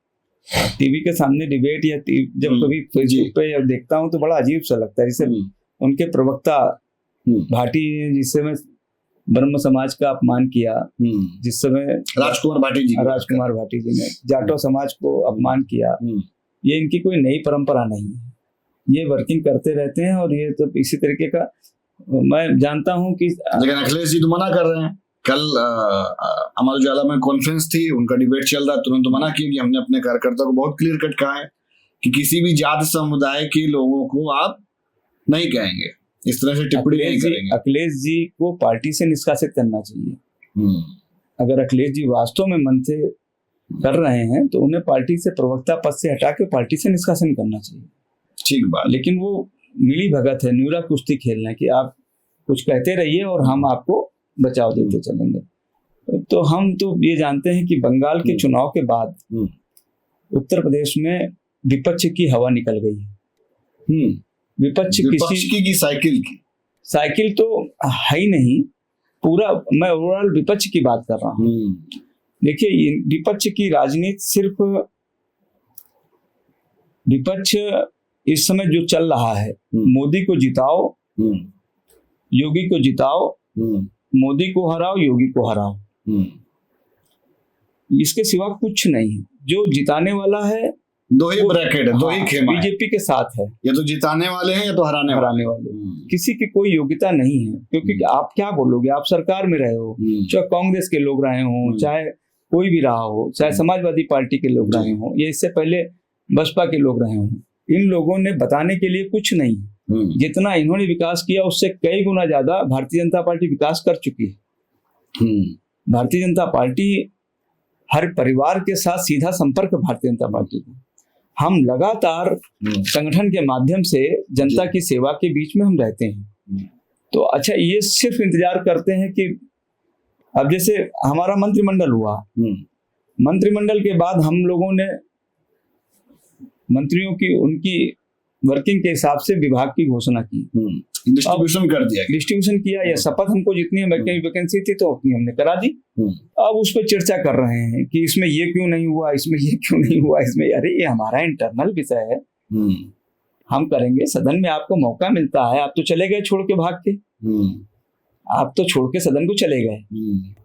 टीवी के सामने डिबेट या जब कभी फेसबुक पे देखता हूं तो बड़ा अजीब सा लगता है। जैसे उनके प्रवक्ता भाटी जिस समय ब्रह्म समाज का अपमान किया, जिस समय राजकुमार भाटी जी ने जाटो समाज को अपमान किया, ये इनकी कोई नई परंपरा नहीं है, ये वर्किंग करते रहते हैं। और ये तो इसी तरीके का मैं जानता हूं कि लेकिन अखिलेश जी तो मना कर रहे हैं। कल अमर उजाला में कॉन्फ्रेंस थी, उनका डिबेट चल रहा है, तुरंत मना किया कि हमने अपने कार्यकर्ता को बहुत क्लियर कट कहा है कि किसी भी जात समुदाय के लोगों को आप नहीं कहेंगे, इस तरह से टिप्पणी नहीं करेंगे। अखिलेश जी को पार्टी से निष्कासित करना चाहिए। अगर अखिलेश जी वास्तव में मन से कर रहे हैं तो उन्हें पार्टी से प्रवक्ता पद से हटा के पार्टी से निष्कासन करना चाहिए। ठीक बात। लेकिन वो मिली भगत है, न्यूरा कुश्ती खेलना कि आप कुछ कहते रहिए और हम आपको बचाव देते चलेंगे। तो हम तो ये जानते हैं कि बंगाल के चुनाव के बाद उत्तर प्रदेश में विपक्ष की हवा निकल गई है। विपक्ष की साइकिल तो है ही नहीं, पूरा मैं ओवरऑल विपक्ष की बात कर रहा हूँ। देखिए, विपक्ष की राजनीति सिर्फ विपक्ष इस समय जो चल रहा है, मोदी को जिताओ, योगी को जिताओ, मोदी को हराओ, योगी को हराओ, इसके सिवा कुछ नहीं है। जो जिताने वाला है दो ही ब्रैकेट है, दो ही खेमा है। बीजेपी के साथ है, या तो जिताने वाले हैं या तो हराने वाले। किसी की कोई योग्यता नहीं है, क्योंकि आप क्या बोलोगे, आप सरकार में रहे हो, चाहे कांग्रेस के लोग रहे हो, चाहे कोई भी रहा हो, चाहे समाजवादी पार्टी के लोग रहे हो, या इससे पहले बसपा के लोग रहे हो, इन लोगों ने बताने के लिए कुछ नहीं। जितना इन्होंने विकास किया उससे कई गुना ज्यादा भारतीय जनता पार्टी विकास कर चुकी है। भारतीय जनता पार्टी हर परिवार के साथ सीधा संपर्क भारतीय जनता पार्टी का। हम लगातार संगठन के माध्यम से जनता की सेवा के बीच में हम रहते हैं। तो अच्छा, ये सिर्फ इंतजार करते हैं कि अब जैसे हमारा मंत्रिमंडल हुआ, मंत्रिमंडल के बाद हम लोगों ने मंत्रियों की उनकी वर्किंग के हिसाब से विभाग की घोषणा की, डिस्ट्रीब्यूशन किया, या शपथ हमको जितनी वैकेंसी थी तो उतनी हमने करा दी। अब उस पर चर्चा कर रहे हैं कि इसमें ये क्यों नहीं हुआ, इसमें ये क्यों नहीं हुआ, इसमें, अरे ये हमारा इंटरनल विषय है, हम करेंगे। सदन में आपको मौका मिलता है, आप तो चले गए छोड़ के भाग के, आप तो छोड़ के सदन को चले गए।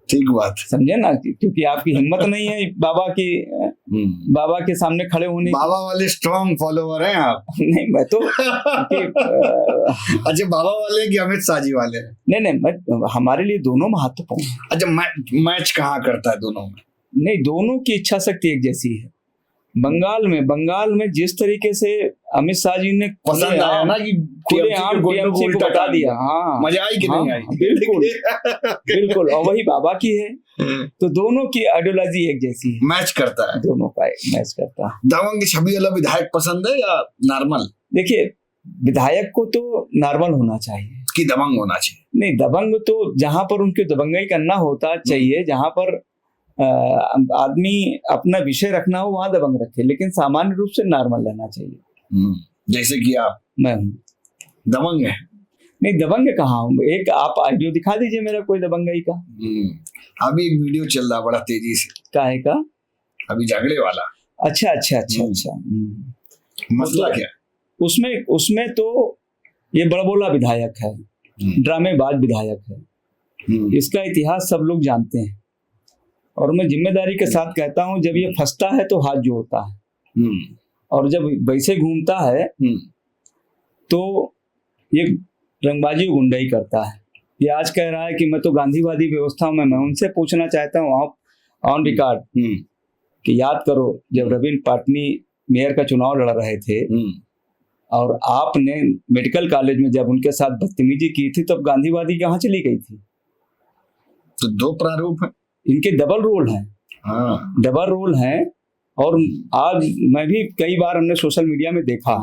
ठीक बात, समझे ना, क्योंकि आपकी हिम्मत नहीं है बाबा के सामने खड़े होने। बाबा वाले स्ट्रॉन्ग फॉलोवर हैं आप? नहीं, मैं तो अच्छा, बाबा वाले कि अमित शाह जी वाले? नहीं, हमारे लिए दोनों महत्वपूर्ण। अच्छा, मैच कहाँ करता है दोनों में? नहीं, दोनों की इच्छा शक्ति एक जैसी है। बंगाल में जिस तरीके से अमित शाह जी ने पसंद आया ना कि खुलेआम टीएमसी को बता दिया, हाँ, मजा आई कि नहीं आई? बिल्कुल, और वही बाबा की है। तो दोनों की आइडियोलॉजी एक जैसी है, मैच करता है, दोनों का मैच करता है। दबंग छवि वाला विधायक पसंद है या नॉर्मल? देखिए, विधायक को तो नॉर्मल होना चाहिए कि दबंग होना चाहिए? नहीं, दबंग तो जहां पर उनके दबंगाई करना होता चाहिए, जहां पर आदमी अपना विषय रखना हो वहां दबंग रखे, लेकिन सामान्य रूप से नॉर्मल रहना चाहिए। जैसे कि आप? मैं दबंग है? नहीं, दबंग कहाँ हूँ एक, आप ऑडियो दिखा दीजिए मेरा कोई दबंगई का। अभी एक वीडियो चल रहा बड़ा तेजी से, काहे का? अभी झगड़े वाला। अच्छा अच्छा अच्छा हम्म। अच्छा। मसला क्या? उसमें उसमें तो ये बड़बोला विधायक है, ड्रामेबाज विधायक है, इसका इतिहास सब लोग जानते हैं। और मैं जिम्मेदारी के साथ कहता हूं, जब ये फंसता है तो हाथ जोड़ता है, और जब वैसे घूमता है तो ये रंगबाजी गुंडाई करता है। ये आज कह रहा है कि मैं तो गांधीवादी व्यवस्था में, मैं उनसे पूछना चाहता हूँ आप ऑन रिकॉर्ड कि याद करो जब रवीन पाटनी मेयर का चुनाव लड़ रहे थे और आपने मेडिकल कॉलेज में जब उनके साथ बदतमीजी की थी, तब गांधीवादी कहाँ चली गई थी? तो दो प्रारूप है, इनके डबल रोल हैं। डबल रोल हैं। और आज मैं भी कई बार हमने सोशल मीडिया में देखा,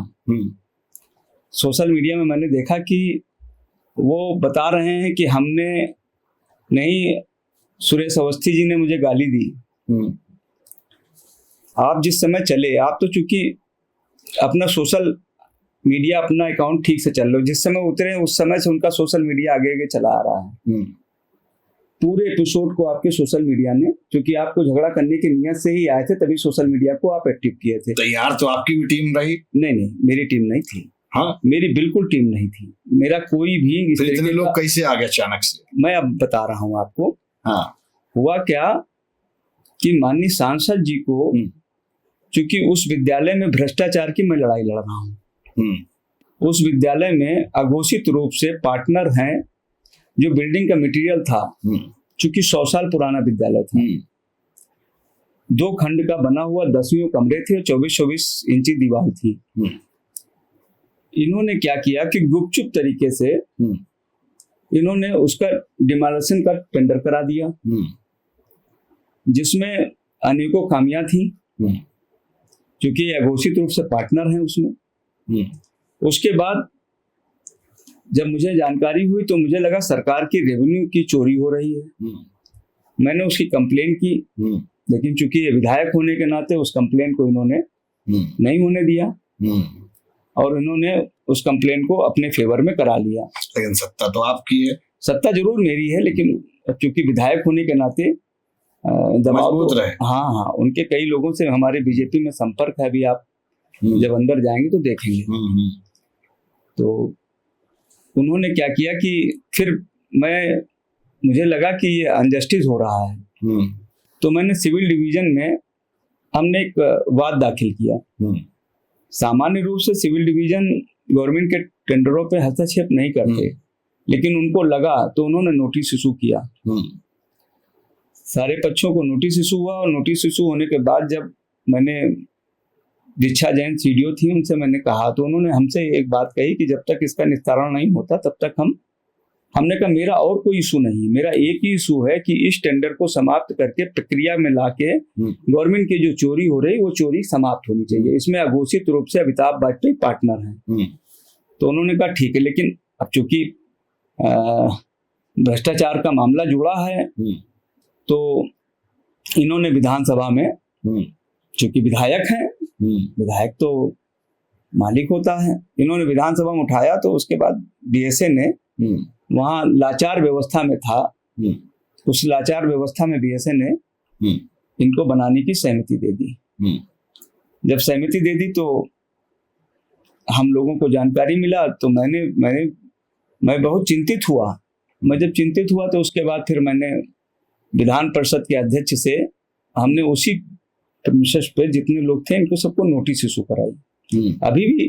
सोशल मीडिया में मैंने देखा कि वो बता रहे हैं कि हमने नहीं, सुरेश अवस्थी जी ने मुझे गाली दी। आप जिस समय चले, आप तो चूंकि अपना सोशल मीडिया, अपना अकाउंट ठीक से चल लो, जिस समय उतरे उस समय से उनका सोशल मीडिया आगे आगे चला आ रहा है। पूरे एपिसोड को आपके सोशल मीडिया ने, क्योंकि आपको झगड़ा करने की नियत से ही आए थे, तभी सोशल मीडिया को आप एक्टिव किए थे। तो यार, तो आपकी भी टीम रही? नहीं, मेरी टीम नहीं थी। हाँ, मेरी बिल्कुल टीम नहीं थी। मेरा कोई भी इतने लोग कैसे आ गए अचानक से? मैं अब बता रहा हूँ आपको। हाँ, हुआ क्या कि माननीय सांसद जी को, चूंकि उस विद्यालय में भ्रष्टाचार की मैं लड़ाई लड़ रहा हूँ, उस विद्यालय में अघोषित रूप से पार्टनर हैं जो बिल्डिंग का मटेरियल था, चूंकि 100 साल पुराना विद्यालय था, 2 खंड का बना हुआ 10 कमरे थे और 24-24 इंची दीवार थी। इन्होंने क्या किया कि गुपचुप तरीके से इन्होंने उसका डिमोलिशन का टेंडर करा दिया, जिसमें अनेकों खामियां थी, क्योंकि अघोषित रूप से पार्टनर हैं उसमें। उसके बाद जब मुझे जानकारी हुई तो मुझे लगा सरकार की रेवेन्यू की चोरी हो रही है। मैंने उसकी कंप्लेन की, लेकिन चूंकि ये विधायक होने के नाते उस कंप्लेन को इन्होंने नहीं होने दिया और इन्होंने उस कंप्लेन को अपने फेवर में करा लिया। लेकिन सत्ता तो आपकी है। सत्ता जरूर मेरी है, लेकिन चूंकि विधायक होने के नाते दबाव तो, हाँ, उनके कई लोगों से हमारे बीजेपी में संपर्क है। अभी आप जब अंदर जाएंगे तो देखेंगे। तो उन्होंने क्या किया कि फिर मुझे लगा कि ये अनजस्टिस हो रहा है, तो मैंने सिविल डिवीजन में हमने एक वाद दाखिल किया। सामान्य रूप से सिविल डिवीजन गवर्नमेंट के टेंडरों पे हस्तक्षेप नहीं करते, लेकिन उनको लगा तो उन्होंने नोटिस इशू किया। सारे पक्षों को नोटिस इशू हुआ, और नोटिस इशू होने के बाद जब मैंने दीक्षा जैन सीडीओ थी, उनसे मैंने कहा, तो उन्होंने हमसे एक बात कही कि जब तक इसका निस्तारण नहीं होता तब तक हमने कहा मेरा और कोई इशू नहीं, मेरा एक ही इशू है कि इस टेंडर को समाप्त करके प्रक्रिया में लाके गवर्नमेंट की जो चोरी हो रही वो चोरी समाप्त होनी चाहिए। इसमें अघोषित रूप से अमिताभ वाजपेयी पार्टनर हैं। तो उन्होंने कहा ठीक है, लेकिन अब चूंकि भ्रष्टाचार का मामला जुड़ा है, तो इन्होंने विधानसभा में, चूंकि विधायक हैं, विधायक तो मालिक होता है, इन्होंने विधानसभा में उठाया। तो उसके बाद बीएसए ने वहां लाचार व्यवस्था में था, उस लाचार व्यवस्था में बीएसए ने इनको बनाने की सहमति दे दी। जब सहमति दे दी तो हम लोगों को जानकारी मिला, तो मैं बहुत चिंतित हुआ। मैं जब चिंतित हुआ तो उसके बाद फिर मैंने विधान परिषद के अध्यक्ष से, हमने उसी प्रीमिसेस पे जितने लोग थे इनको सबको नोटिस इशू कराई। अभी भी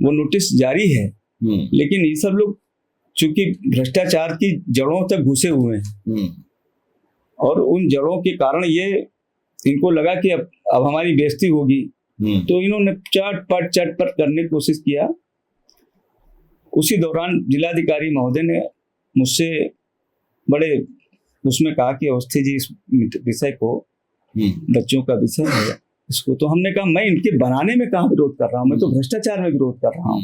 वो नोटिस जारी है, लेकिन ये सब लोग चूंकि भ्रष्टाचार की जड़ों तक घुसे हुए हैं, और उन जड़ों के कारण ये इनको लगा कि अब हमारी बेइज्जती होगी, तो इन्होंने चटपट करने की कोशिश किया। उसी दौरान जिलाधिकारी महोदय ने मुझसे बड़े उसमें कहा कि अवस्थी जी, इस विषय को, बच्चों का विषय है इसको, तो हमने कहा मैं इनके बनाने में कहाँ विरोध कर रहा हूँ, मैं तो भ्रष्टाचार में विरोध कर रहा हूँ।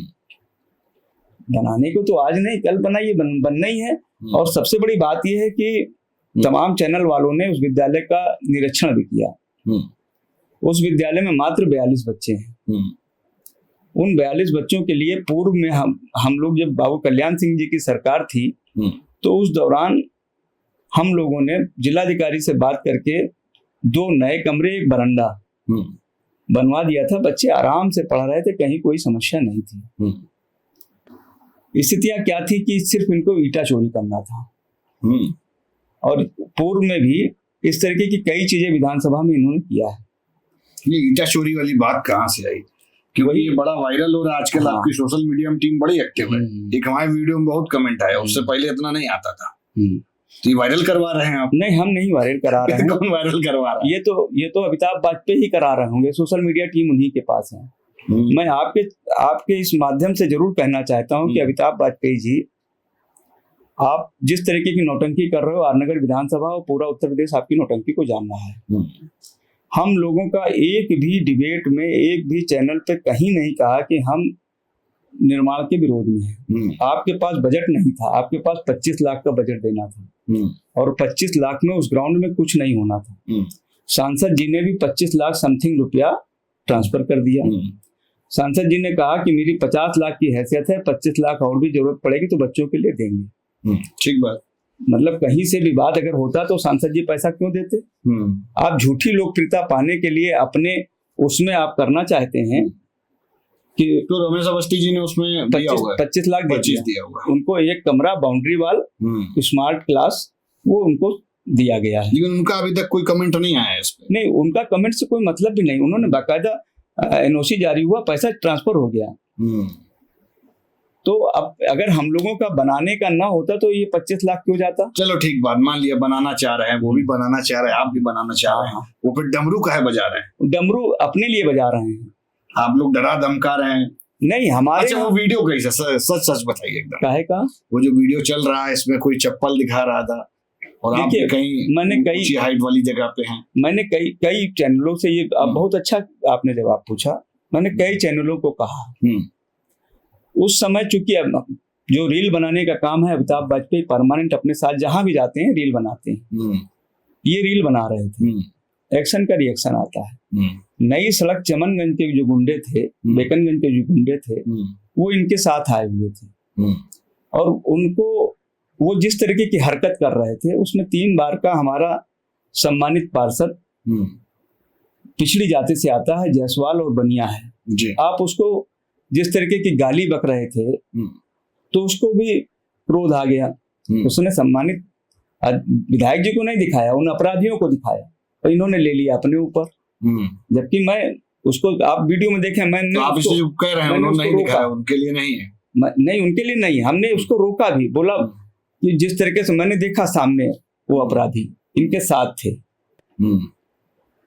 बनाने को तो आज नहीं कल बना, ये बनना ही है। और सबसे बड़ी बात यह है कि तमाम चैनल वालों ने उस विद्यालय का निरीक्षण भी किया। उस विद्यालय में मात्र 42 बच्चे हैं। उन 42 बच्चों के लिए पूर्व में हम लोग जब बाबू कल्याण सिंह जी की सरकार थी तो उस दौरान हम लोगों ने जिलाधिकारी से बात करके 2 नए कमरे, एक बरामदा बनवा दिया था। बच्चे आराम से पढ़ रहे थे, कहीं कोई समस्या नहीं थी। स्थितियां क्या थी कि सिर्फ इनको ईटा चोरी करना था। और पूर्व में भी इस तरीके की कई चीजें विधानसभा में इन्होंने किया है। ये ईटा चोरी वाली बात कहाँ से आई? क्योंकि ये बड़ा वायरल हो रहा है आजकल। आपकी सोशल मीडिया में टीम बड़ी एक्टिव है। एक हमारे वीडियो में बहुत कमेंट आया, उससे पहले इतना नहीं आता था। तो ये वायरल करवा रहे हैं आप? नहीं, हम नहीं वायरल करा रहे हैं। कौन वायरल करवा रहा है? ये तो अमिताभ वाजपेयी ही करा रहे होंगे, सोशल मीडिया टीम उन्हीं के पास है। मैं आपके इस माध्यम से जरूर कहना चाहता हूं कि अमिताभ वाजपेयी जी, आप जिस तरीके की नौटंकी कर रहे हो, आरनगर विधानसभा और पूरा उत्तर प्रदेश आपकी नौटंकी को जान रहा है। हम लोगों का एक भी डिबेट में, एक भी चैनल पे कहीं नहीं कहा कि हम निर्माण के विरोध में हैं। आपके पास बजट नहीं था, आपके पास 25 लाख का बजट देना था और 25 लाख में उस ग्राउंड में कुछ नहीं होना था। सांसद जी ने भी 25 लाख समथिंग रुपया ट्रांसफर कर दिया। सांसद जी ने कहा कि मेरी 50 लाख की हैसियत है, 25 लाख और भी जरूरत पड़ेगी तो बच्चों के लिए देंगे। ठीक बात। मतलब कहीं से भी बात अगर होता तो सांसद जी पैसा क्यों देते? आप झूठी लोकप्रियता पाने के लिए अपने उसमें आप करना चाहते हैं कि तो रमेश अवस्थी जी ने उसमें 25 लाख दिया हुआ। उनको एक कमरा, बाउंड्री वाल, स्मार्ट क्लास, वो उनको दिया गया है। लेकिन उनका अभी तक कोई कमेंट नहीं आया इस पे। नहीं, उनका कमेंट से कोई मतलब भी नहीं। उन्होंने बाकायदा एनओसी जारी हुआ, पैसा ट्रांसफर हो गया। तो अब अगर हम लोगों का बनाने का ना होता तो ये 25 लाख क्यों जाता? चलो ठीक बात, मान लिया बनाना चाह रहे हैं, वो भी बनाना चाह रहे हैं, आप भी बनाना चाह रहे हैं, वो फिर डमरू काहे बजा रहे हैं? डमरू अपने लिए बजा रहे हैं। आप लोग डरा धमका रहे हैं। नहीं, हमारे अच्छा, वो वीडियो कैसा? सच सच बताइए एकदम। काहे का? वो जो वीडियो चल रहा है इसमें कोई चप्पल दिखा रहा था और आप कहीं ऊंची हाइट वाली जगह पे हैं। मैंने कई चैनलों से ये बहुत अच्छा आपने जवाब पूछा। मैंने कई चैनलों को कहा उस समय, चूंकि जो रील बनाने का काम है, अमिताभ वाजपेयी परमानेंट अपने साथ जहां भी जाते हैं रील बनाते हैं। ये रील बना रहे थे, एक्शन का रिएक्शन आता है। नई सड़क चमनगंज के जो गुंडे थे, बेकनगंज के जो गुंडे थे, वो इनके साथ आए हुए थे और उनको वो जिस तरीके की हरकत कर रहे थे उसमें 3 बार का हमारा सम्मानित पार्षद पिछड़ी जाति से आता है, जायसवाल और बनिया है जी। आप उसको जिस तरीके की गाली बक रहे थे तो उसको भी क्रोध आ गया। उसने सम्मानित विधायक जी को नहीं दिखाया, उन अपराधियों को दिखाया और इन्होंने ले लिया अपने ऊपर। जबकि मैं उसको, आप वीडियो में देखें, मैंने तो आप इसे जो कह रहे हैं उन्होंने नहीं दिखाया, उनके लिए नहीं है। नहीं, उनके लिए नहीं, हमने उसको रोका भी, बोला कि जिस तरीके से मैंने देखा सामने वो अपराधी इनके साथ थे,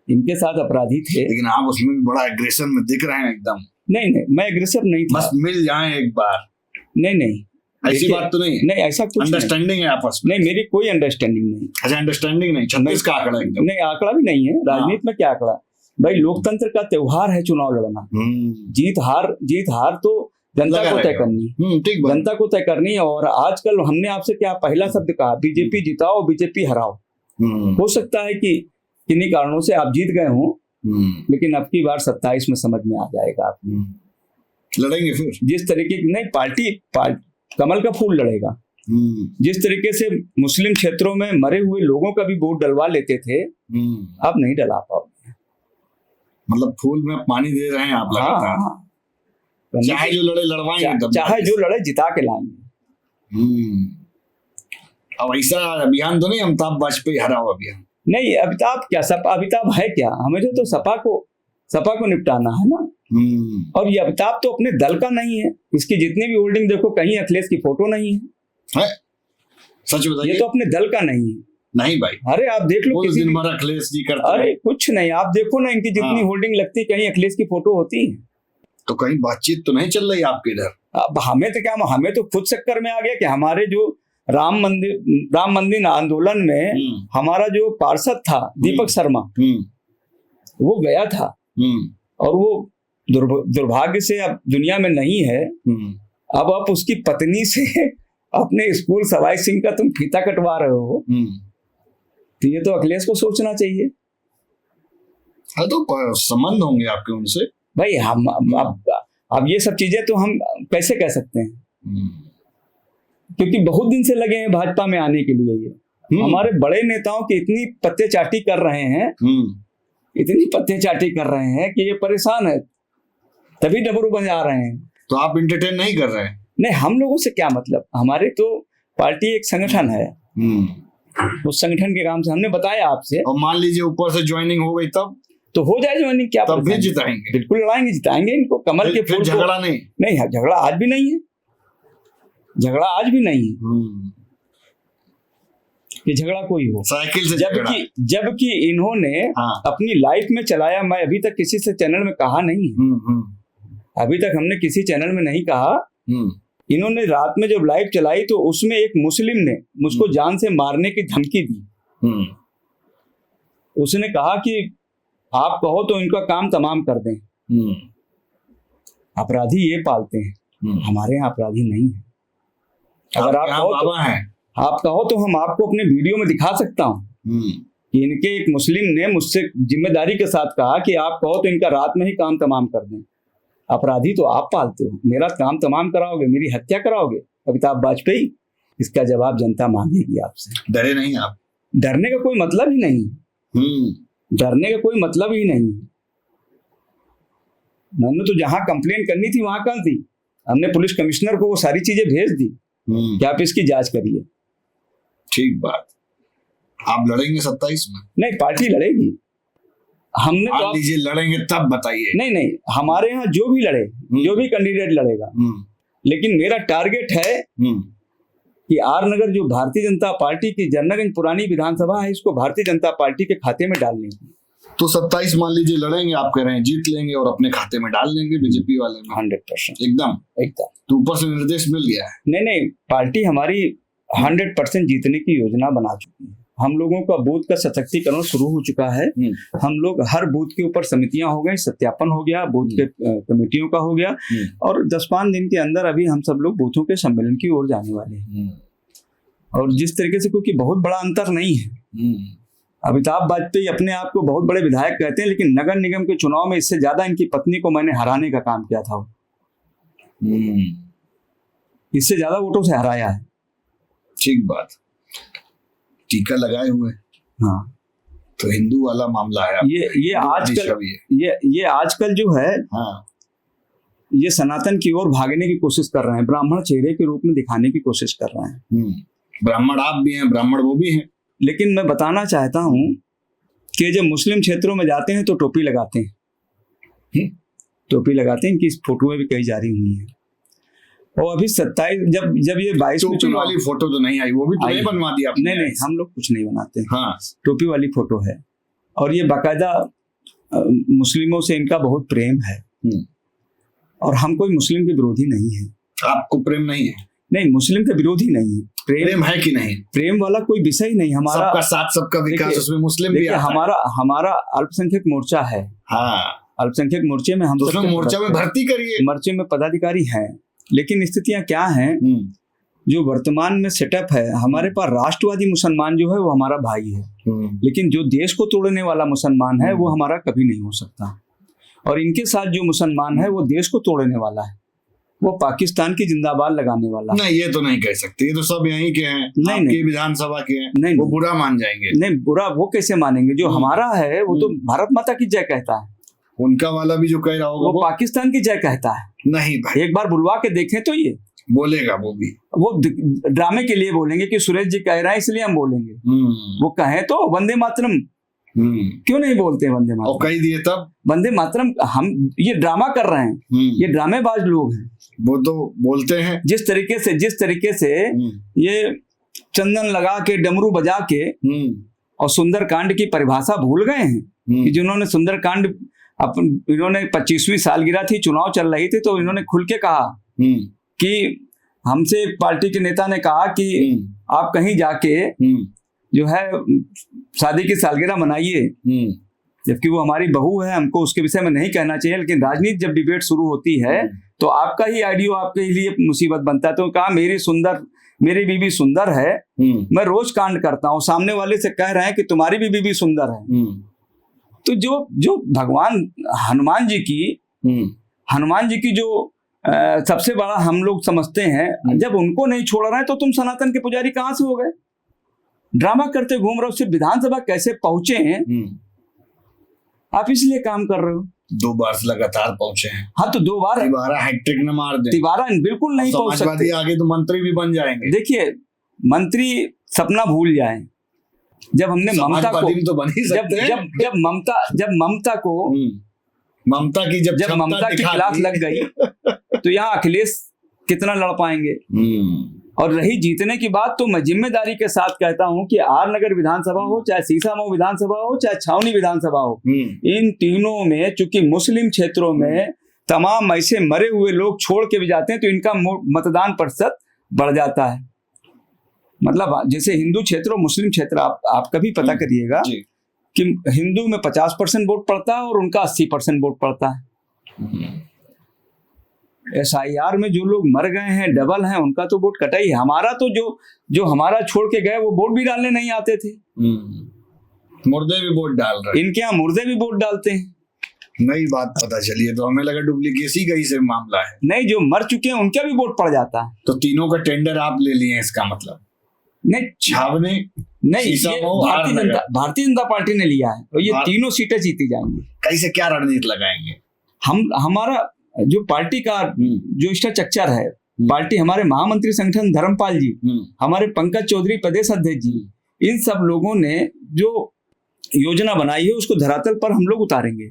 इनके साथ अपराधी थे। लेकिन आप उसमें भी बड़ा एग्रेशन में दिख रहे हैं एकदम। नहीं, मैं एग्रेसिव नहीं था। बस मिल जाएं एक बार। नहीं, ऐसी बात तो नहीं। नहीं, ऐसा कुछ अंडरस्टैंडिंग है आपस में? नहीं, मेरी कोई अंडरस्टैंडिंग नहीं। अच्छा, अंडरस्टैंडिंग नहीं, 26 का आंकड़ा एकदम? नहीं, आंकड़ा भी नहीं है। राजनीति में क्या आंकड़ा भाई? लोकतंत्र का त्योहार है चुनाव लड़ना। जीत हार तो जनता को तय करनी है, जनता को तय करनी है। और आजकल हमने आपसे क्या पहला शब्द कहा? बीजेपी जिताओ, बीजेपी हराओ। हो सकता है कि किन्हीं कारणों से आप जीत गए हों, लेकिन अब की बार 27 में समझ में आ जाएगा। आप लड़ेंगे फिर जिस तरीके की? नहीं, पार्टी कमल का फूल लड़ेगा। जिस तरीके से मुस्लिम क्षेत्रों में मरे हुए लोगों का भी वोट डलवा लेते थे, आप नहीं डला पाओगे। मतलब फूल में पानी दे रहे हैं आप लगातार। चाहे जो लड़े लड़वाएंगे, चाहे जो लड़े जिता के लाएंगे। अब ऐसा अभियान तो नहीं अमिताभ वाजपेयी हराओ अभियान? नहीं, अमिताभ क्या, अमिताभ है क्या? हमें जो तो सपा को निपटाना है ना। और ये अमिताभ तो अपने दल का नहीं है। इसकी जितनी भी होल्डिंग देखो, कहीं अखिलेश की फोटो नहीं है। सच बताइए, ये तो अपने दल का नहीं है। नहीं भाई, अरे आप देख लो, दिन भर अखिलेश जी करते। अरे कुछ नहीं, आप देखो ना, इनकी जितनी होल्डिंग लगती, कहीं अखिलेश की फोटो होती है? तो कहीं बातचीत तो नहीं चल रही आपके इधर? अब हमें तो क्या, हमें तो खुद चक्कर में आ गया कि हमारे जो राम मंदिर आंदोलन में हमारा जो पार्षद था दीपक शर्मा, वो गया था और वो दुर्भाग्य से अब दुनिया में नहीं है। अब आप उसकी पत्नी से अपने स्कूल सवाई सिंह का तुम फीता कटवा रहे हो, तो ये तो अखिलेश को सोचना चाहिए। हाँ, तो संबंध होंगे आपके उनसे? भाई हम अब अब ये सब चीजें तो हम कैसे कह सकते हैं, क्योंकि बहुत दिन से लगे हैं भाजपा में आने के लिए। ये हमारे बड़े नेताओं की इतनी पत्तेचाटी कर रहे हैं, इतनी पत्तेचाटी कर रहे हैं कि ये परेशान है, तभी डमरू बजा रहे हैं। तो आप इंटरटेन नहीं कर रहे हैं? नहीं, हम लोगों से क्या मतलब, हमारे तो पार्टी एक संगठन है, उस संगठन के काम से हमने बताया आपसे। और मान लीजिए ऊपर से ज्वाइनिंग हो गई तब तो हो जाए ज्वाइनिंग, क्या तब भी जिताएंगे? बिल्कुल लड़ाएंगे, जिताएंगे इनको। कमल के फूल झगड़ा नहीं है, झगड़ा आज भी नहीं है, झगड़ा आज भी नहीं है कि झगड़ा कोई हो साइकिल से। जबकि इन्होंने अपनी लाइफ में चलाया, मैं अभी तक किसी से चैनल में कहा नहीं है, अभी तक हमने किसी चैनल में नहीं कहा। इन्होंने रात में जब लाइव चलाई तो उसमें एक मुस्लिम ने मुझको जान से मारने की धमकी दी। उसने कहा कि आप कहो तो इनका काम तमाम कर दें। अपराधी ये पालते हैं, हमारे यहाँ अपराधी नहीं है। अगर आप कहो तो हम आपको अपने वीडियो में दिखा सकता हूँ कि इनके एक मुस्लिम ने मुझसे जिम्मेदारी के साथ कहा कि आप कहो तो इनका रात में ही काम तमाम कर दें। अपराधी तो आप पालते हो, मेरा काम तमाम कराओगे, मेरी हत्या कराओगे, अमिताभ वाजपेयी। इसका जवाब जनता मांगेगी आपसे। डरे नहीं आप? डरने का कोई मतलब ही नहीं, डरने का कोई मतलब ही नहीं। मैंने तो जहां कंप्लेन करनी थी वहां कर दी, हमने पुलिस कमिश्नर को वो सारी चीजें भेज दी कि आप इसकी जांच करिए। ठीक बात। आप लड़ेंगे 27 में? नहीं, पार्टी लड़ेगी। हमने तो आप लड़ेंगे तब बताइए। नहीं, हमारे यहाँ जो भी लड़े, जो भी कैंडिडेट लड़ेगा, लेकिन मेरा टारगेट है कि आर नगर जो भारतीय जनता पार्टी की जरनागंज पुरानी विधानसभा है, इसको भारतीय जनता पार्टी के खाते में डालने की। तो 27 मान लीजिए लड़ेंगे, आप कह रहे हैं जीत लेंगे और अपने खाते में डाल लेंगे बीजेपी वाले में? 100% एकदम। तो ऊपर से निर्देश मिल गया है? नहीं, पार्टी हमारी 100% जीतने की योजना बना चुकी है। हम लोगों का बूथ का सशक्तिकरण शुरू हो चुका है। हम लोग हर बूथ के ऊपर समितियां हो गई, सत्यापन हो गया, बूथ के कमेटियों का हो गया, और 10-5 दिन के अंदर अभी हम सब लोग बूथों के सम्मेलन की ओर जाने वाले हैं। और जिस तरीके से, क्योंकि बहुत बड़ा अंतर नहीं है, अमिताभ वाजपेयी अपने आप को बहुत बड़े विधायक कहते हैं, लेकिन नगर निगम के चुनाव में इससे ज्यादा इनकी पत्नी को मैंने हराने का काम किया था। इससे ज्यादा वोटों से हराया है। ठीक बात। टीका लगाए हुए। हाँ, तो हिंदू वाला मामला है। ये आजकल जो है, ये सनातन की ओर भागने की कोशिश कर रहे हैं, ब्राह्मण चेहरे के रूप में दिखाने की कोशिश कर रहे हैं। ब्राह्मण आप भी हैं, ब्राह्मण वो भी हैं। लेकिन मैं बताना चाहता हूं कि जब मुस्लिम क्षेत्रों में जाते हैं तो टोपी लगाते हैं, टोपी लगाते हैं। इनकी फोटोएं भी कई जारी हुई हैं। और अभी 27 जब ये 22 में टोपी वाली फोटो तो नहीं आई, वो भी तो नहीं बनवा दी आपने? नहीं, हम लोग कुछ नहीं बनाते। टोपी वाली फोटो है, और ये बाकायदा मुस्लिमों से इनका बहुत प्रेम है, और हम कोई मुस्लिम के विरोधी नहीं है। आपको प्रेम नहीं है? नहीं, मुस्लिम के विरोधी नहीं है। प्रेम है कि नहीं? प्रेम वाला कोई विषय ही नहीं हमारा। सबका साथ, सबका विकास, उसमें मुस्लिम भी आता है। हमारा अल्पसंख्यक मोर्चा है। अल्पसंख्यक मोर्चे में हम मोर्चा में भर्ती करिए। मोर्चे में पदाधिकारी हैं, लेकिन स्थितियां क्या हैं, जो वर्तमान में सेटअप है, हमारे पास राष्ट्रवादी मुसलमान जो है वो हमारा भाई है, लेकिन जो देश को तोड़ने वाला मुसलमान है वो हमारा कभी नहीं हो सकता। और इनके साथ जो मुसलमान है वो देश को तोड़ने वाला है, वो पाकिस्तान की जिंदाबाद लगाने वाला। नहीं, ये तो नहीं कह सकते, ये तो सब यहीं के हैं, नहीं, विधानसभा के हैं। नहीं, वो बुरा मान जाएंगे। नहीं, बुरा वो कैसे मानेंगे? जो हमारा है वो तो भारत माता की जय कहता है। उनका वाला भी जो कह रहा होगा वो पाकिस्तान की जय कहता है। नहीं भाई, एक बार बुलवा के देखें तो ये बोलेगा। वो ड्रामे के लिए बोलेंगे कि सुरेश जी कह रहा है इसलिए हम बोलेंगे। वो कहे तो वंदे मातरम, क्यों नहीं बोलते वंदे मातरम? और कह दिए तब वंदे मातरम। हम ये ड्रामा कर रहे हैं, ये ड्रामेबाज लोग हैं। वो तो बोलते हैं जिस तरीके से ये चंदन लगा के, डमरू बजा के, और सुंदरकांड की परिभाषा भूल गए हैं कि जिन्होंने सुंदरकांड इन्होंने 25वीं सालगिरह थी, चुनाव चल रही थी, तो इन्होंने खुल के कहा कि हमसे पार्टी के नेता ने कहा कि आप कहीं जाके जो है शादी की सालगिरह मनाइए, जबकि वो हमारी बहू है, हमको उसके विषय में नहीं कहना चाहिए। लेकिन राजनीति जब डिबेट शुरू होती है तो आपका ही ऑडियो आपके लिए मुसीबत बनता है। तो कहा मेरी बीबी सुंदर है, मैं रोज कांड करता हूँ, सामने वाले से कह रहे हैं कि तुम्हारी भी बीबी सुंदर है। तो जो भगवान हनुमान जी की हनुमान जी की जो सबसे बड़ा हम लोग समझते हैं, जब उनको नहीं छोड़ रहे हैं तो तुम सनातन के पुजारी कहां से हो गए? ड्रामा करते घूम रहे हो, सिर्फ विधानसभा कैसे पहुंचे हैं आप इसलिए काम कर रहे हो। 2 बार से लगातार पहुंचे हैं। हाँ तो 2 बार तिवारा हैट्रिक न मार दे। तिवारा बिल्कुल नहीं पहुंच समाजवादी सकते। आगे तो मंत्री भी बन जाएंगे। देखिए, मंत्री सपना भूल जाए। जब हमने ममता को तो बन ही सकते हैं। जब ममता को ममता की जब ममता की क्लास लग गई तो यहाँ अखिलेश कितना लड़ पाएंगे। और रही जीतने की बात, तो मैं जिम्मेदारी के साथ कहता हूं कि आर नगर विधानसभा हो, चाहे सीसामऊ विधानसभा हो, चाहे छावनी विधानसभा हो, इन तीनों में चूंकि मुस्लिम क्षेत्रों में तमाम ऐसे मरे हुए लोग छोड़ के भी जाते हैं तो इनका मतदान प्रतिशत बढ़ जाता है। मतलब जैसे हिंदू क्षेत्र और मुस्लिम क्षेत्र आप कभी पता करिएगा कि हिंदू में 50% वोट पड़ता है और उनका 80% वोट पड़ता है। SIR में जो लोग मर गए हैं, डबल हैं, उनका तो वोट कटा ही है। हमारा तो जो हमारा छोड़ के गए वो वोट भी डालने नहीं आते थे। मुर्दे भी वोट डाल रहे हैं। इनके यहाँ मुर्दे भी वोट डालते हैं। नई बात पता चली है, तो हमें लगा डुप्लीकेसी का ही से मामला है। नहीं, जो मर चुके हैं उनका भी वोट पड़ जाता है। तो तीनों का टेंडर आप ले लिए हैं, इसका मतलब? नहीं, छावनी नहीं, भारतीय जनता पार्टी ने लिया है और ये तीनों सीटें जीती जाएंगी। कैसे, क्या रणनीति लगाएंगे? हमारा जो पार्टी का जो स्ट्रक्चर है, पार्टी हमारे महामंत्री संगठन धर्मपाल जी, हमारे पंकज चौधरी प्रदेश अध्यक्ष जी, इन सब लोगों ने जो योजना बनाई है उसको धरातल पर हम लोग उतारेंगे।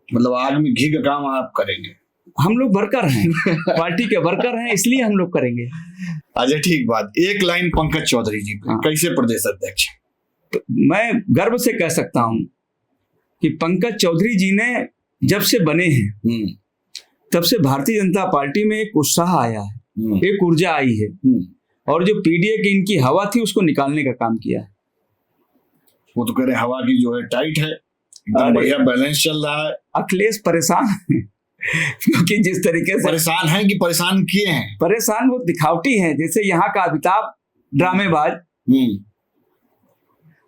मतलब आग में घी का काम आप करेंगे? हम लोग वर्कर हैं पार्टी के वर्कर हैं, इसलिए हम लोग करेंगे। अच्छा, ठीक बात। एक लाइन पंकज चौधरी जी पे, कैसे प्रदेश अध्यक्ष? तो मैं गर्व से कह सकता हूं कि पंकज चौधरी जी ने जब से बने हैं तब से भारतीय जनता पार्टी में एक उत्साह आया है, एक ऊर्जा आई है, और जो पीडीए की इनकी हवा थी उसको निकालने का काम किया है। वो तो कह रहे हवा की जो है टाइट है, एकदम बढ़िया बैलेंस चल रहा है। अखिलेश परेशान है क्योंकि जिस तरीके से परेशान है कि परेशान किए हैं? परेशान, वो दिखावटी है। जैसे यहाँ का अमिताभ ड्रामेबाज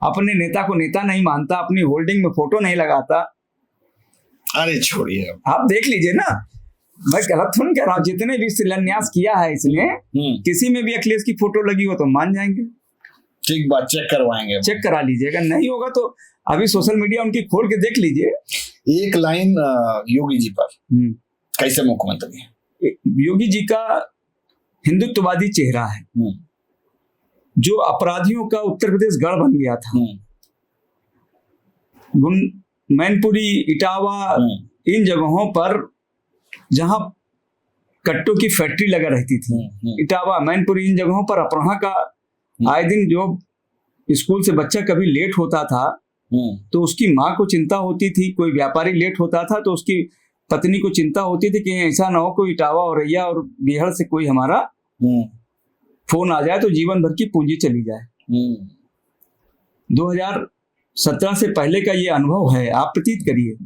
अपने नेता को नेता नहीं मानता, अपनी होल्डिंग में फोटो नहीं लगाता। अरे छोड़िए, आप देख लीजिए ना, मैं गलत थोड़ी कह रहा हूँ। जितने भी शिलान्यास किया है इसने, किसी में भी अखिलेश की फोटो लगी हो तो मान जाएंगे। ठीक बात, चेक करवाएंगे, चेक करा लीजिएगा। नहीं होगा तो अभी सोशल मीडिया उनकी खोल के देख लीजिए। एक लाइन योगी जी पर, कैसे मुख्यमंत्री है? योगी जी का हिंदुत्ववादी चेहरा है, जो अपराधियों का उत्तर प्रदेश गढ़ बन गया था। मैनपुरी, इटावा, इन जगहों पर जहां कट्टों की फैक्ट्री लगा रहती थी, इटावा, मैनपुरी, इन जगहों पर अपराह का आए दिन जो स्कूल से बच्चा कभी लेट होता था तो उसकी माँ को चिंता होती थी, कोई व्यापारी लेट होता था तो उसकी पत्नी को चिंता होती थी कि ऐसा ना हो कोई इटावा, औरैया और बिहार से कोई हमारा फोन आ जाए तो जीवन भर की पूंजी चली जाए। 2017 से पहले का ये अनुभव है, आप प्रतीत करिए।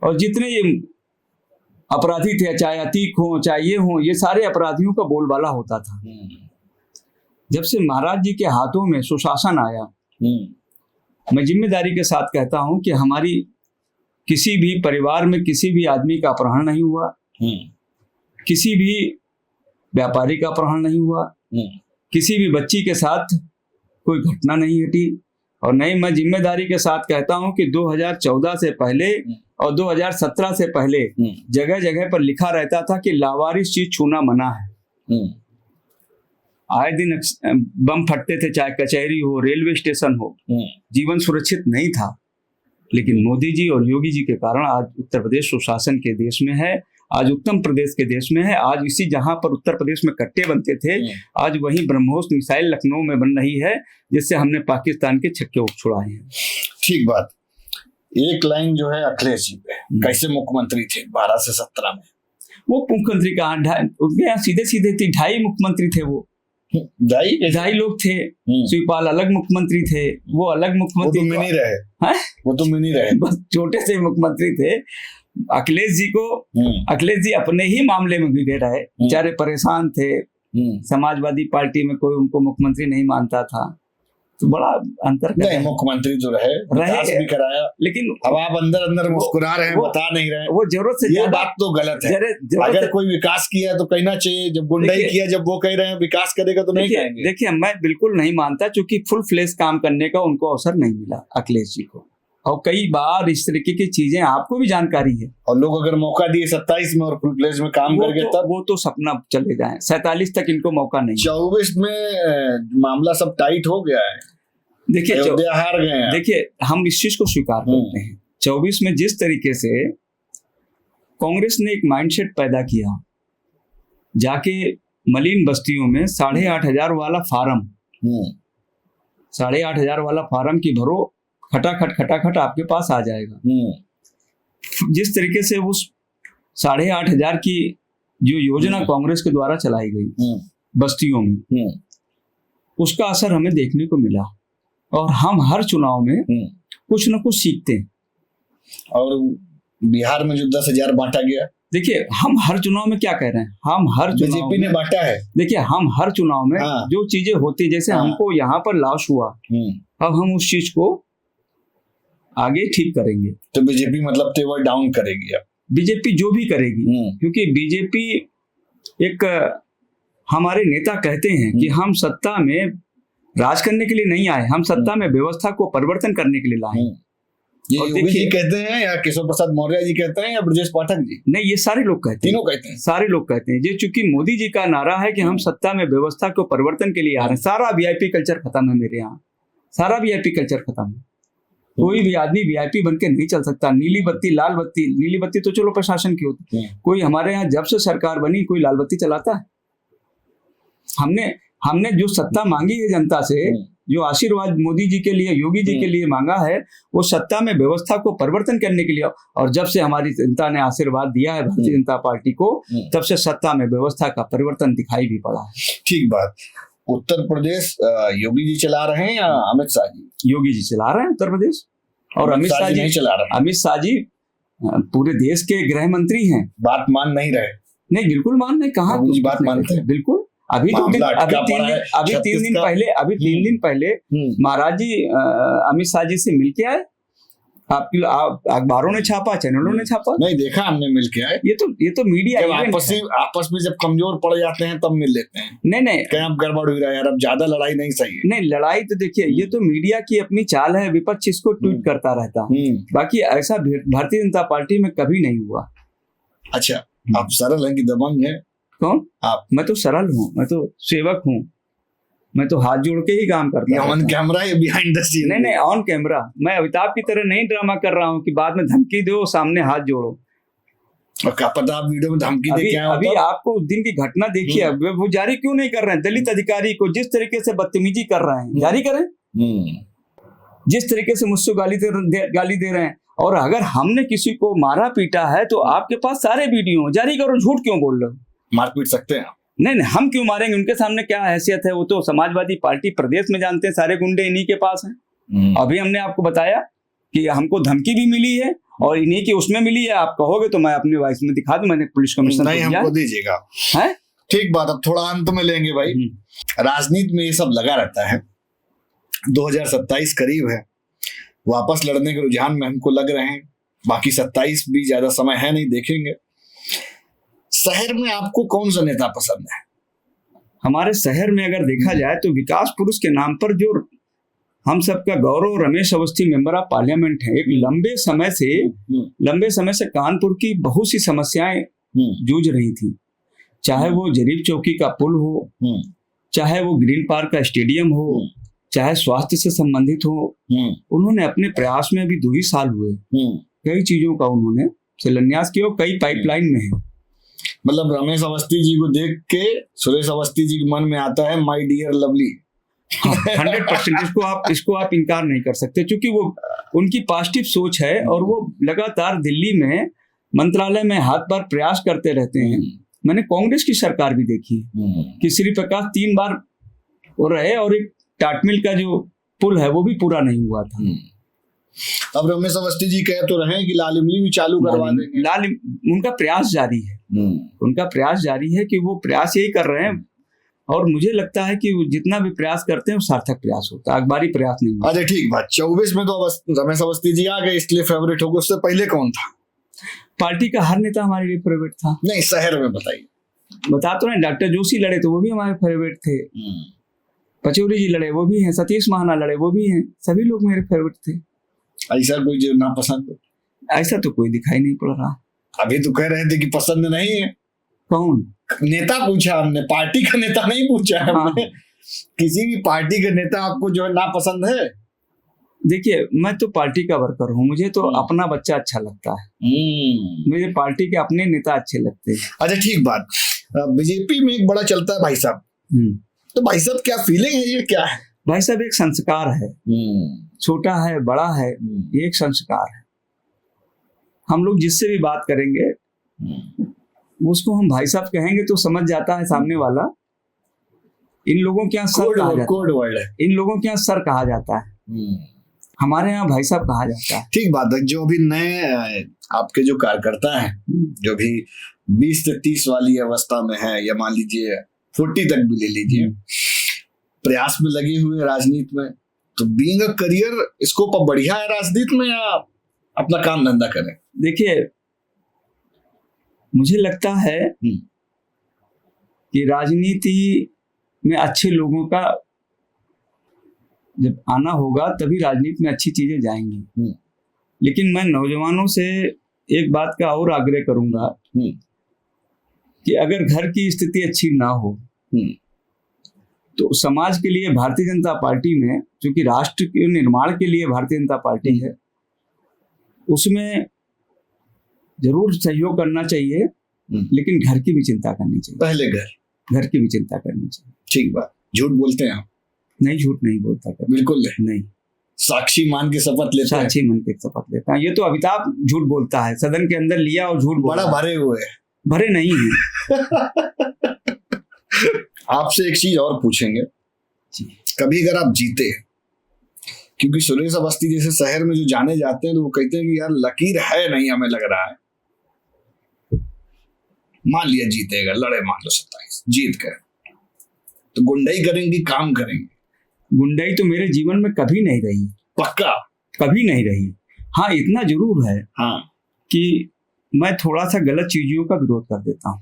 और जितने ये अपराधी थे, चाहे अतीक हो, चाहे ये हो, ये सारे अपराधियों का बोलबाला होता था। जब से महाराज जी के हाथों में सुशासन आया, मैं जिम्मेदारी के साथ कहता हूं कि हमारी किसी भी परिवार में किसी भी आदमी का अपहरण नहीं हुआ, किसी भी व्यापारी का अपहरण नहीं हुआ, किसी भी बच्ची के साथ कोई घटना नहीं घटी। और नहीं, मैं जिम्मेदारी के साथ कहता हूं कि 2014 से पहले और 2017 से पहले जगह जगह पर लिखा रहता था कि लावारिस चीज छूना मना है। आए दिन बम फटते थे, चाहे कचहरी हो, रेलवे स्टेशन हो, जीवन सुरक्षित नहीं था। लेकिन मोदी जी और योगी जी के कारण आज उत्तर प्रदेश सुशासन के देश में है, आज उत्तम प्रदेश के देश में है। आज इसी जहां पर उत्तर प्रदेश में कट्टे बनते थे, आज वहीं ब्रह्मोस मिसाइल लखनऊ में बन रही है, जिससे हमने पाकिस्तान के छक्के उठ छुड़ाए हैं। ठीक बात। एक लाइन जो है अखिलेश जी पे, कैसे मुख्यमंत्री थे 12 से 17 में? वो मुख्यमंत्री का उनके यहाँ सीधे सीधे 2.5 मुख्यमंत्री थे। वो 2.5 लोग थे। शिवपाल अलग मुख्यमंत्री थे, वो अलग मुख्यमंत्री, वो तो मिनी रहे। हाँ? वो तो मिनी रहे, बस छोटे से मुख्यमंत्री थे। अखिलेश जी अपने ही मामले में बिगड़े रहे, बेचारे परेशान थे। समाजवादी पार्टी में कोई उनको मुख्यमंत्री नहीं मानता था। तो बड़ा अंतर कर नहीं, रहे हैं। मुख्यमंत्री तो रहे, विकास भी कराया, लेकिन अब आप अंदर अंदर मुस्कुरा रहे हैं, बता नहीं रहे हैं। वो जरूरत से ये ज्यादा बात तो गलत है। जरूरत अगर से- कोई विकास किया है तो कहना चाहिए, जब गुंडाई देखिए- किया, जब वो कह रहे हैं विकास करेगा तो नहीं कहेंगे। देखिए मैं बिल्कुल नहीं मानता, क्योंकि फुल फ्लेश काम करने का उनको अवसर नहीं मिला अखिलेश जी को, और कई बार इस तरीके की चीजें आपको भी जानकारी है। और लोग अगर मौका दिए 27 में और फुल प्लेस में काम करके, तब वो तो सपना चले जाए, 47 तक इनको मौका नहीं। 24 में मामला सब टाइट हो गया है, देखिए अयोध्या हार गए हैं। देखिए हम इस चीज को स्वीकार करते हैं, 24 में जिस तरीके से कांग्रेस ने एक माइंडसेट पैदा किया, जाके मलिन बस्तियों में 8,500 वाला फार्म, 8,500 वाला फार्म की भरो, खटाखट आपके पास आ जाएगा। जिस तरीके से उस 8,500 की जो योजना कांग्रेस के द्वारा चलाई गई बस्तियों में, उसका असर हमें देखने को मिला, और हम हर चुनाव में कुछ न कुछ सीखते हैं। और बिहार में जो 10,000 बांटा गया, देखिए हम हर चुनाव में क्या कह रहे हैं, हम हर चुनाव बीजेपी ने में बांटा है। देखिए हम हर चुनाव में हाँ। जो चीजें होती, जैसे हाँ। हमको यहाँ पर लॉस हुआ, अब हम उस चीज को आगे ठीक करेंगे। तो बीजेपी मतलब तेवर डाउन करेगी अब। बीजेपी जो भी करेगी, क्योंकि बीजेपी एक हमारे नेता कहते हैं कि हम सत्ता में राज करने के लिए नहीं आए, हम सत्ता में व्यवस्था को परिवर्तन करने के लिए लाए। ये और योगी जी देखिए- कहते हैं या केशव प्रसाद मौर्य जी कहते हैं या ब्रजेश पाठक जी? नहीं, ये सारे लोग कहते हैं, तीनों कहते हैं। सारे लोग कहते हैं। ये चूंकि मोदी जी का नारा है कि हम सत्ता में व्यवस्था को परिवर्तन के लिए आ रहे हैं, सारा वीआईपी कल्चर खत्म है मेरे यहाँ, सारा वीआईपी कल्चर खत्म है। कोई भी आदमी वीआईपी बन के नहीं चल सकता। नीली बत्ती, लाल बत्ती, नीली बत्ती तो चलो प्रशासन की होती है, कोई हमारे यहाँ जब से सरकार बनी कोई लाल बत्ती चलाता है? हमने जो सत्ता मांगी है जनता से, जो आशीर्वाद मोदी जी के लिए, योगी जी के लिए मांगा है, वो सत्ता में व्यवस्था को परिवर्तन करने के लिए। और जब से हमारी जनता ने आशीर्वाद दिया है भारतीय जनता पार्टी को, तब से सत्ता में व्यवस्था का परिवर्तन दिखाई भी पड़ा है। ठीक बात। उत्तर प्रदेश योगी जी चला रहे हैं या अमित शाह जी? योगी जी चला रहे हैं उत्तर प्रदेश, और अमित शाह जी नहीं चला रहे। अमित शाह जी पूरे देश के गृह मंत्री हैं। बात मान नहीं रहे। नहीं, बिल्कुल मान नहीं, कहाँ योगी जी बात मानते हैं? बिल्कुल। अभी मामला तीन अटका पड़ा है, दिन छत्तीस पहले, अभी 3 दिन पहले महाराज जी अमित शाह जी से मिलके आए। अखबारों ने छापा, चैनलों ने छापा, नहीं देखा हमने मिलके आए। ये तो मीडिया जब इवेंट है। आपस में जब कमजोर पड़ जाते हैं तब मिल लेते हैं। नहीं कहीं अब गड़बड़ हुई रहा है यार, अब ज्यादा लड़ाई नहीं सही है। नहीं, लड़ाई तो देखिए ये तो मीडिया की अपनी चाल है, विपक्ष इसको ट्वीट करता रहता है। बाकी ऐसा भारतीय जनता पार्टी में कभी नहीं हुआ। अच्छा, आप सरल हैं कि दबंग हैं? कौन? आप? मैं तो सरल हूँ, मैं तो सेवक हूँ, मैं तो हाथ जोड़ के ही काम करता हूँ। ऑन कैमरा या बिहाइंड द सीन? नहीं, ऑन कैमरा। मैं अमिताभ की तरह नहीं ड्रामा कर रहा हूँ कि बाद में धमकी दो, सामने हाथ जोड़ो। और क्या पता आप वीडियो में धमकी दे क्या अभी आपको उस दिन की घटना देखिए, वो जारी क्यों नहीं कर रहे हैं? दलित अधिकारी को जिस तरीके से बदतमीजी कर रहे हैं, जारी करें। जिस तरीके से मुझसे गाली दे रहे हैं, और अगर हमने किसी को मारा पीटा है तो आपके पास सारे वीडियो जारी करो। झूठ क्यों बोल रहे हो? मार पीट सकते हैं? नहीं, हम क्यों मारेंगे? उनके सामने क्या हैसियत है? वो तो समाजवादी पार्टी प्रदेश में जानते हैं, सारे गुंडे इन्हीं के पास हैं। अभी हमने आपको बताया कि हमको धमकी भी मिली है और इन्हीं की उसमें मिली है। आप कहोगे तो मैं अपनी वॉइस में दिखा दूं, मैंने पुलिस कमिश्नर नहीं, हमको दीजिएगा। है ठीक बात। अब थोड़ा अंत में लेंगे भाई। राजनीति में ये सब लगा रहता है। 2027 करीब है, वापस लड़ने के रुझान में हमको लग रहे हैं। बाकी 27 भी ज्यादा समय है नहीं, देखेंगे। शहर में आपको कौन सा नेता पसंद है? हमारे शहर में अगर देखा जाए तो विकास पुरुष के नाम पर जो हम सबका गौरव Ramesh Awasthi member of parliament है, एक लंबे समय से कानपुर की बहुत सी समस्याएं जूझ रही थी। चाहे वो जरीब चौकी का पुल हो, चाहे वो ग्रीन पार्क का स्टेडियम हो, चाहे स्वास्थ्य से संबंधित हो, उन्होंने अपने प्रयास में अभी 2 ही साल हुए कई चीजों का उन्होंने शिलान्यास किया, कई पाइपलाइन में है। मतलब रमेश अवस्थी जी को देख के सुरेश अवस्थी जी के मन में आता है माय डियर लवली। 100% इसको आप इनकार नहीं कर सकते, क्योंकि वो उनकी पॉजिटिव सोच है और वो लगातार दिल्ली में मंत्रालय में हाथ बार प्रयास करते रहते हैं। मैंने कांग्रेस की सरकार भी देखी कि श्री प्रकाश 3 बार हो रहे और एक टाटमिल का जो पुल है वो भी पूरा नहीं हुआ था। अब रमेश अवस्थी जी कह तो रहे हैं कि लाल इमली भी चालू करवा देंगे। उनका प्रयास जारी है, उनका प्रयास जारी है कि वो प्रयास यही कर रहे हैं। और मुझे लगता है कि वो जितना भी प्रयास करते हैं वो सार्थक प्रयास होता है, अखबारी प्रयास नहीं होता। अच्छा ठीक बात, 24 में तो रमेश अवस्थी जी आ गए इसलिए फेवरेट हो गए, उससे पहले कौन था? पार्टी का हर नेता हमारे लिए फेवरेट था। नहीं शहर में बताइए। बता तो नहीं, डॉक्टर जोशी लड़े तो वो भी हमारे फेवरेट थे, पचौरी जी लड़े वो भी हैं, सतीश महाना लड़े वो भी हैं, सभी लोग मेरे फेवरेट थे। ऐसा कोई जो नापसंद हो? ऐसा तो कोई दिखाई नहीं पड़ रहा। अभी तो कह रहे थे कि पसंद नहीं है। कौन नेता पूछा हमने, पार्टी का नेता नहीं पूछा है हमने। किसी भी पार्टी का नेता आपको जो है नापसंद है? देखिए, मैं तो पार्टी का वर्कर हूँ, मुझे तो अपना बच्चा अच्छा लगता है, मुझे पार्टी के अपने नेता अच्छे लगते हैं। अच्छा ठीक बात, बीजेपी में एक बड़ा चलता है भाई साहब, तो भाई साहब क्या फीलिंग है, ये क्या है? भाई साहब एक संस्कार है, छोटा है बड़ा है, ये एक संस्कार है। हम लोग जिससे भी बात करेंगे उसको हम भाई साहब कहेंगे तो समझ जाता है सामने वाला। इन लोगों के यहाँ सर कहा जाता है, कोड वर्ड है। इन लोगों के यहाँ सर कहा जाता है, हमारे यहाँ भाई साहब कहा जाता है। ठीक बात है। जो अभी नए आपके जो कार्यकर्ता हैं, जो भी 20 से 30 वाली अवस्था में है, या मान लीजिए 40 तक भी ले लीजिए, प्रयास में लगे हुए राजनीति में, तो बीइंग अ करियर स्कोप अब बढ़िया है राजनीति में, या अपना काम धंधा करें? देखिए, मुझे लगता है कि राजनीति में अच्छे लोगों का जब आना होगा तभी राजनीति में अच्छी चीजें जाएंगी। लेकिन मैं नौजवानों से एक बात का और आग्रह करूंगा कि अगर घर की स्थिति अच्छी ना हो तो समाज के लिए भारतीय जनता पार्टी में, क्योंकि राष्ट्र के निर्माण के लिए भारतीय जनता पार्टी है, उसमें जरूर सहयोग करना चाहिए, लेकिन घर की भी चिंता करनी चाहिए। पहले घर की भी चिंता करनी चाहिए। ठीक बात। झूठ बोलते हैं आप? नहीं, झूठ नहीं बोलता कभी। बिल्कुल नहीं। साक्षी मान के शपथ लेते हैं? साक्षी मान के शपथ लेता है। ये तो अमिताभ झूठ बोलता है, सदन के अंदर लिया और झूठ बोला। बड़ा भरे हुए हैं। भरे नहीं है। आपसे एक चीज और पूछेंगे, कभी अगर आप जीते, क्योंकि सुरेश अवस्थी जैसे शहर में जो जाने जाते हैं तो वो कहते हैं कि यार लकीर है नहीं, हमें लग रहा है। मान लिया जीतेगा, लड़े मान लो 27, जीत गए, तो गुंडाई करेंगे, काम करेंगे? गुंडाई तो मेरे जीवन में कभी नहीं रही। पक्का? कभी नहीं रही। हाँ, इतना जरूर है कि मैं थोड़ा सा गलत चीजों का विरोध कर देता हूँ,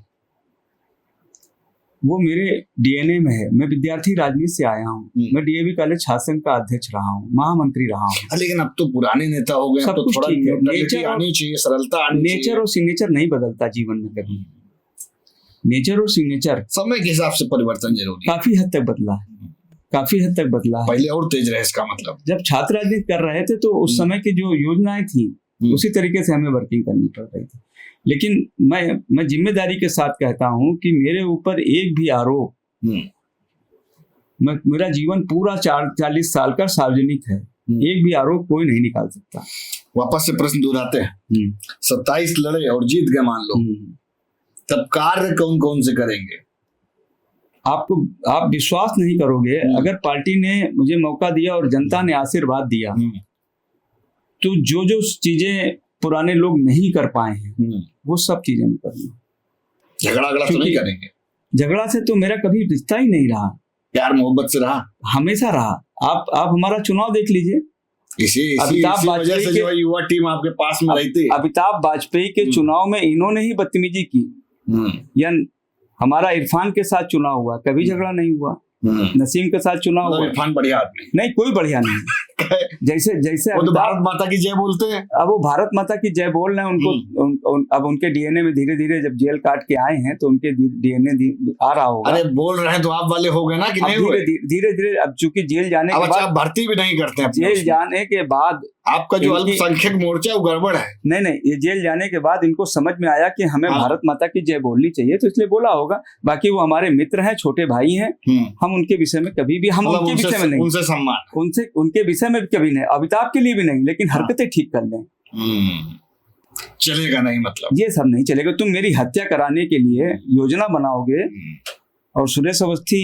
वो मेरे डीएनए में है। मैं विद्यार्थी राजनीति से आया हूँ, मैं डीएवी कॉलेज छात्र संघ का अध्यक्ष रहा हूँ, महामंत्री रहा हूँ। लेकिन अब तो पुराने नेता हो गए, तो थोड़ा नेचर आनी चाहिए, सरलता आनी चाहिए। नेचर और सिग्नेचर नहीं बदलता जीवन में कभी। नेचर और सिग्नेचर समय के हिसाब से परिवर्तन जरूरी है। काफी हद तक बदला है, काफी हद तक बदला है। पहले और तेज रहे, इसका मतलब। जब छात्र राजनीति कर रहे थे तो उस समय की जो योजनाएं थी उसी तरीके से हमें वर्किंग करनी पड़ रही थी। लेकिन मैं जिम्मेदारी के साथ कहता हूं कि मेरे ऊपर एक भी आरोप, मेरा जीवन पूरा 40 साल का सार्वजनिक है, एक भी आरोप कोई नहीं निकाल सकता। वापस से प्रश्न दोहराते हैं, 27 लड़े और जीत गए मान लो, तब कार्य कौन कौन से करेंगे? आप विश्वास नहीं करोगे, अगर पार्टी ने मुझे मौका दिया और जनता ने आशीर्वाद दिया तो जो जो चीजें पुराने लोग नहीं कर पाए हैं वो सब चीजें मैं करूंगा। झगड़ा तो नहीं करेंगे? झगड़ा से तो मेरा कभी रिश्ता ही नहीं रहा, प्यार मोहब्बत से रहा, हमेशा रहा। आप हमारा चुनाव देख लीजिए, अमिताभ वाजपेयी की युवा टीम आपके पास में रहती है। अमिताभ वाजपेयी के चुनाव में इन्होंने ही बदतमीजी की, या हमारा इरफान के साथ चुनाव हुआ, कभी झगड़ा नहीं हुआ। नसीम के साथ चुनाव हुआ। इरफान बढ़िया आदमी नहीं, कोई बढ़िया नहीं। जैसे वो तो भारत माता की जय बोलते हैं। अब वो भारत माता की जय बोल रहे हैं, उनको अब उनके डीएनए में धीरे धीरे जब जेल काट के आए हैं तो उनके डीएनए आ रहा होगा। अरे बोल रहे हैं तो आप वाले हो गए ना कि नहीं हुए? धीरे धीरे अब चूंकि जेल जाने के बाद भर्ती भी नहीं करते हैं। जेल जाने के बाद आपका जो अल्पसंख्यक मोर्चा वो गड़बड़ है। नहीं, ये जेल जाने के बाद इनको समझ में आया कि हमें भारत माता की जय बोलनी चाहिए, तो इसलिए बोला होगा। बाकी वो हमारे मित्र हैं, छोटे भाई हैं, हम उनके विषय में कभी भी उनके विषय में नहीं, उनसे सम्मान, उनके विषय में कभी नहीं, अमिताभ के लिए भी नहीं, लेकिन हरकतें ठीक कर लें। चलेगा नहीं, मतलब ये सब नहीं चलेगा। तुम मेरी हत्या कराने के लिए योजना बनाओगे और सुरेश अवस्थी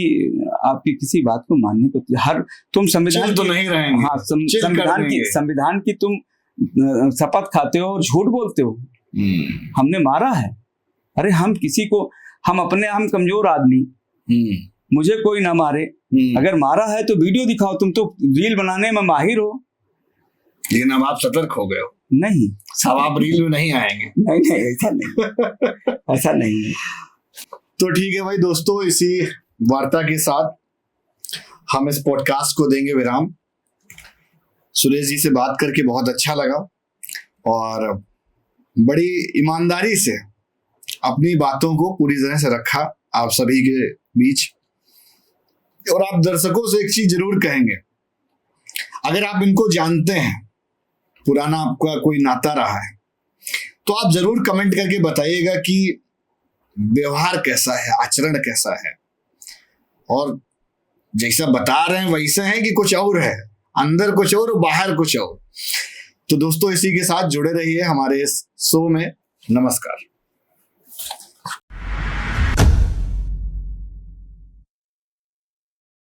आपकी किसी बात को मानने को तुम संविधान तो नहीं रहेंगे। हाँ, संविधान की तुम शपथ खाते हो और झूठ बोलते हो। हमने मारा है? अरे हम अपने हम कमजोर आदमी, मुझे कोई ना मारे, अगर मारा है तो वीडियो दिखाओ, तुम तो रील बनाने में माहिर हो। लेकिन अब आप सतर्क हो गए हो। नहीं, अब आप रील में नहीं आएंगे। नहीं ऐसा नहीं, ऐसा नहीं है। तो ठीक है भाई दोस्तों, इसी वार्ता के साथ हम इस पॉडकास्ट को देंगे विराम। सुरेश जी से बात करके बहुत अच्छा लगा और बड़ी ईमानदारी से अपनी बातों को पूरी तरह से रखा आप सभी के बीच। और आप दर्शकों से एक चीज जरूर कहेंगे, अगर आप इनको जानते हैं, पुराना आपका कोई नाता रहा है, तो आप जरूर कमेंट करके बताइएगा कि व्यवहार कैसा है, आचरण कैसा है, और जैसा बता रहे हैं वैसे है कि कुछ और है, अंदर कुछ और बाहर कुछ और। तो दोस्तों इसी के साथ जुड़े रहिए हमारे इस शो में। नमस्कार।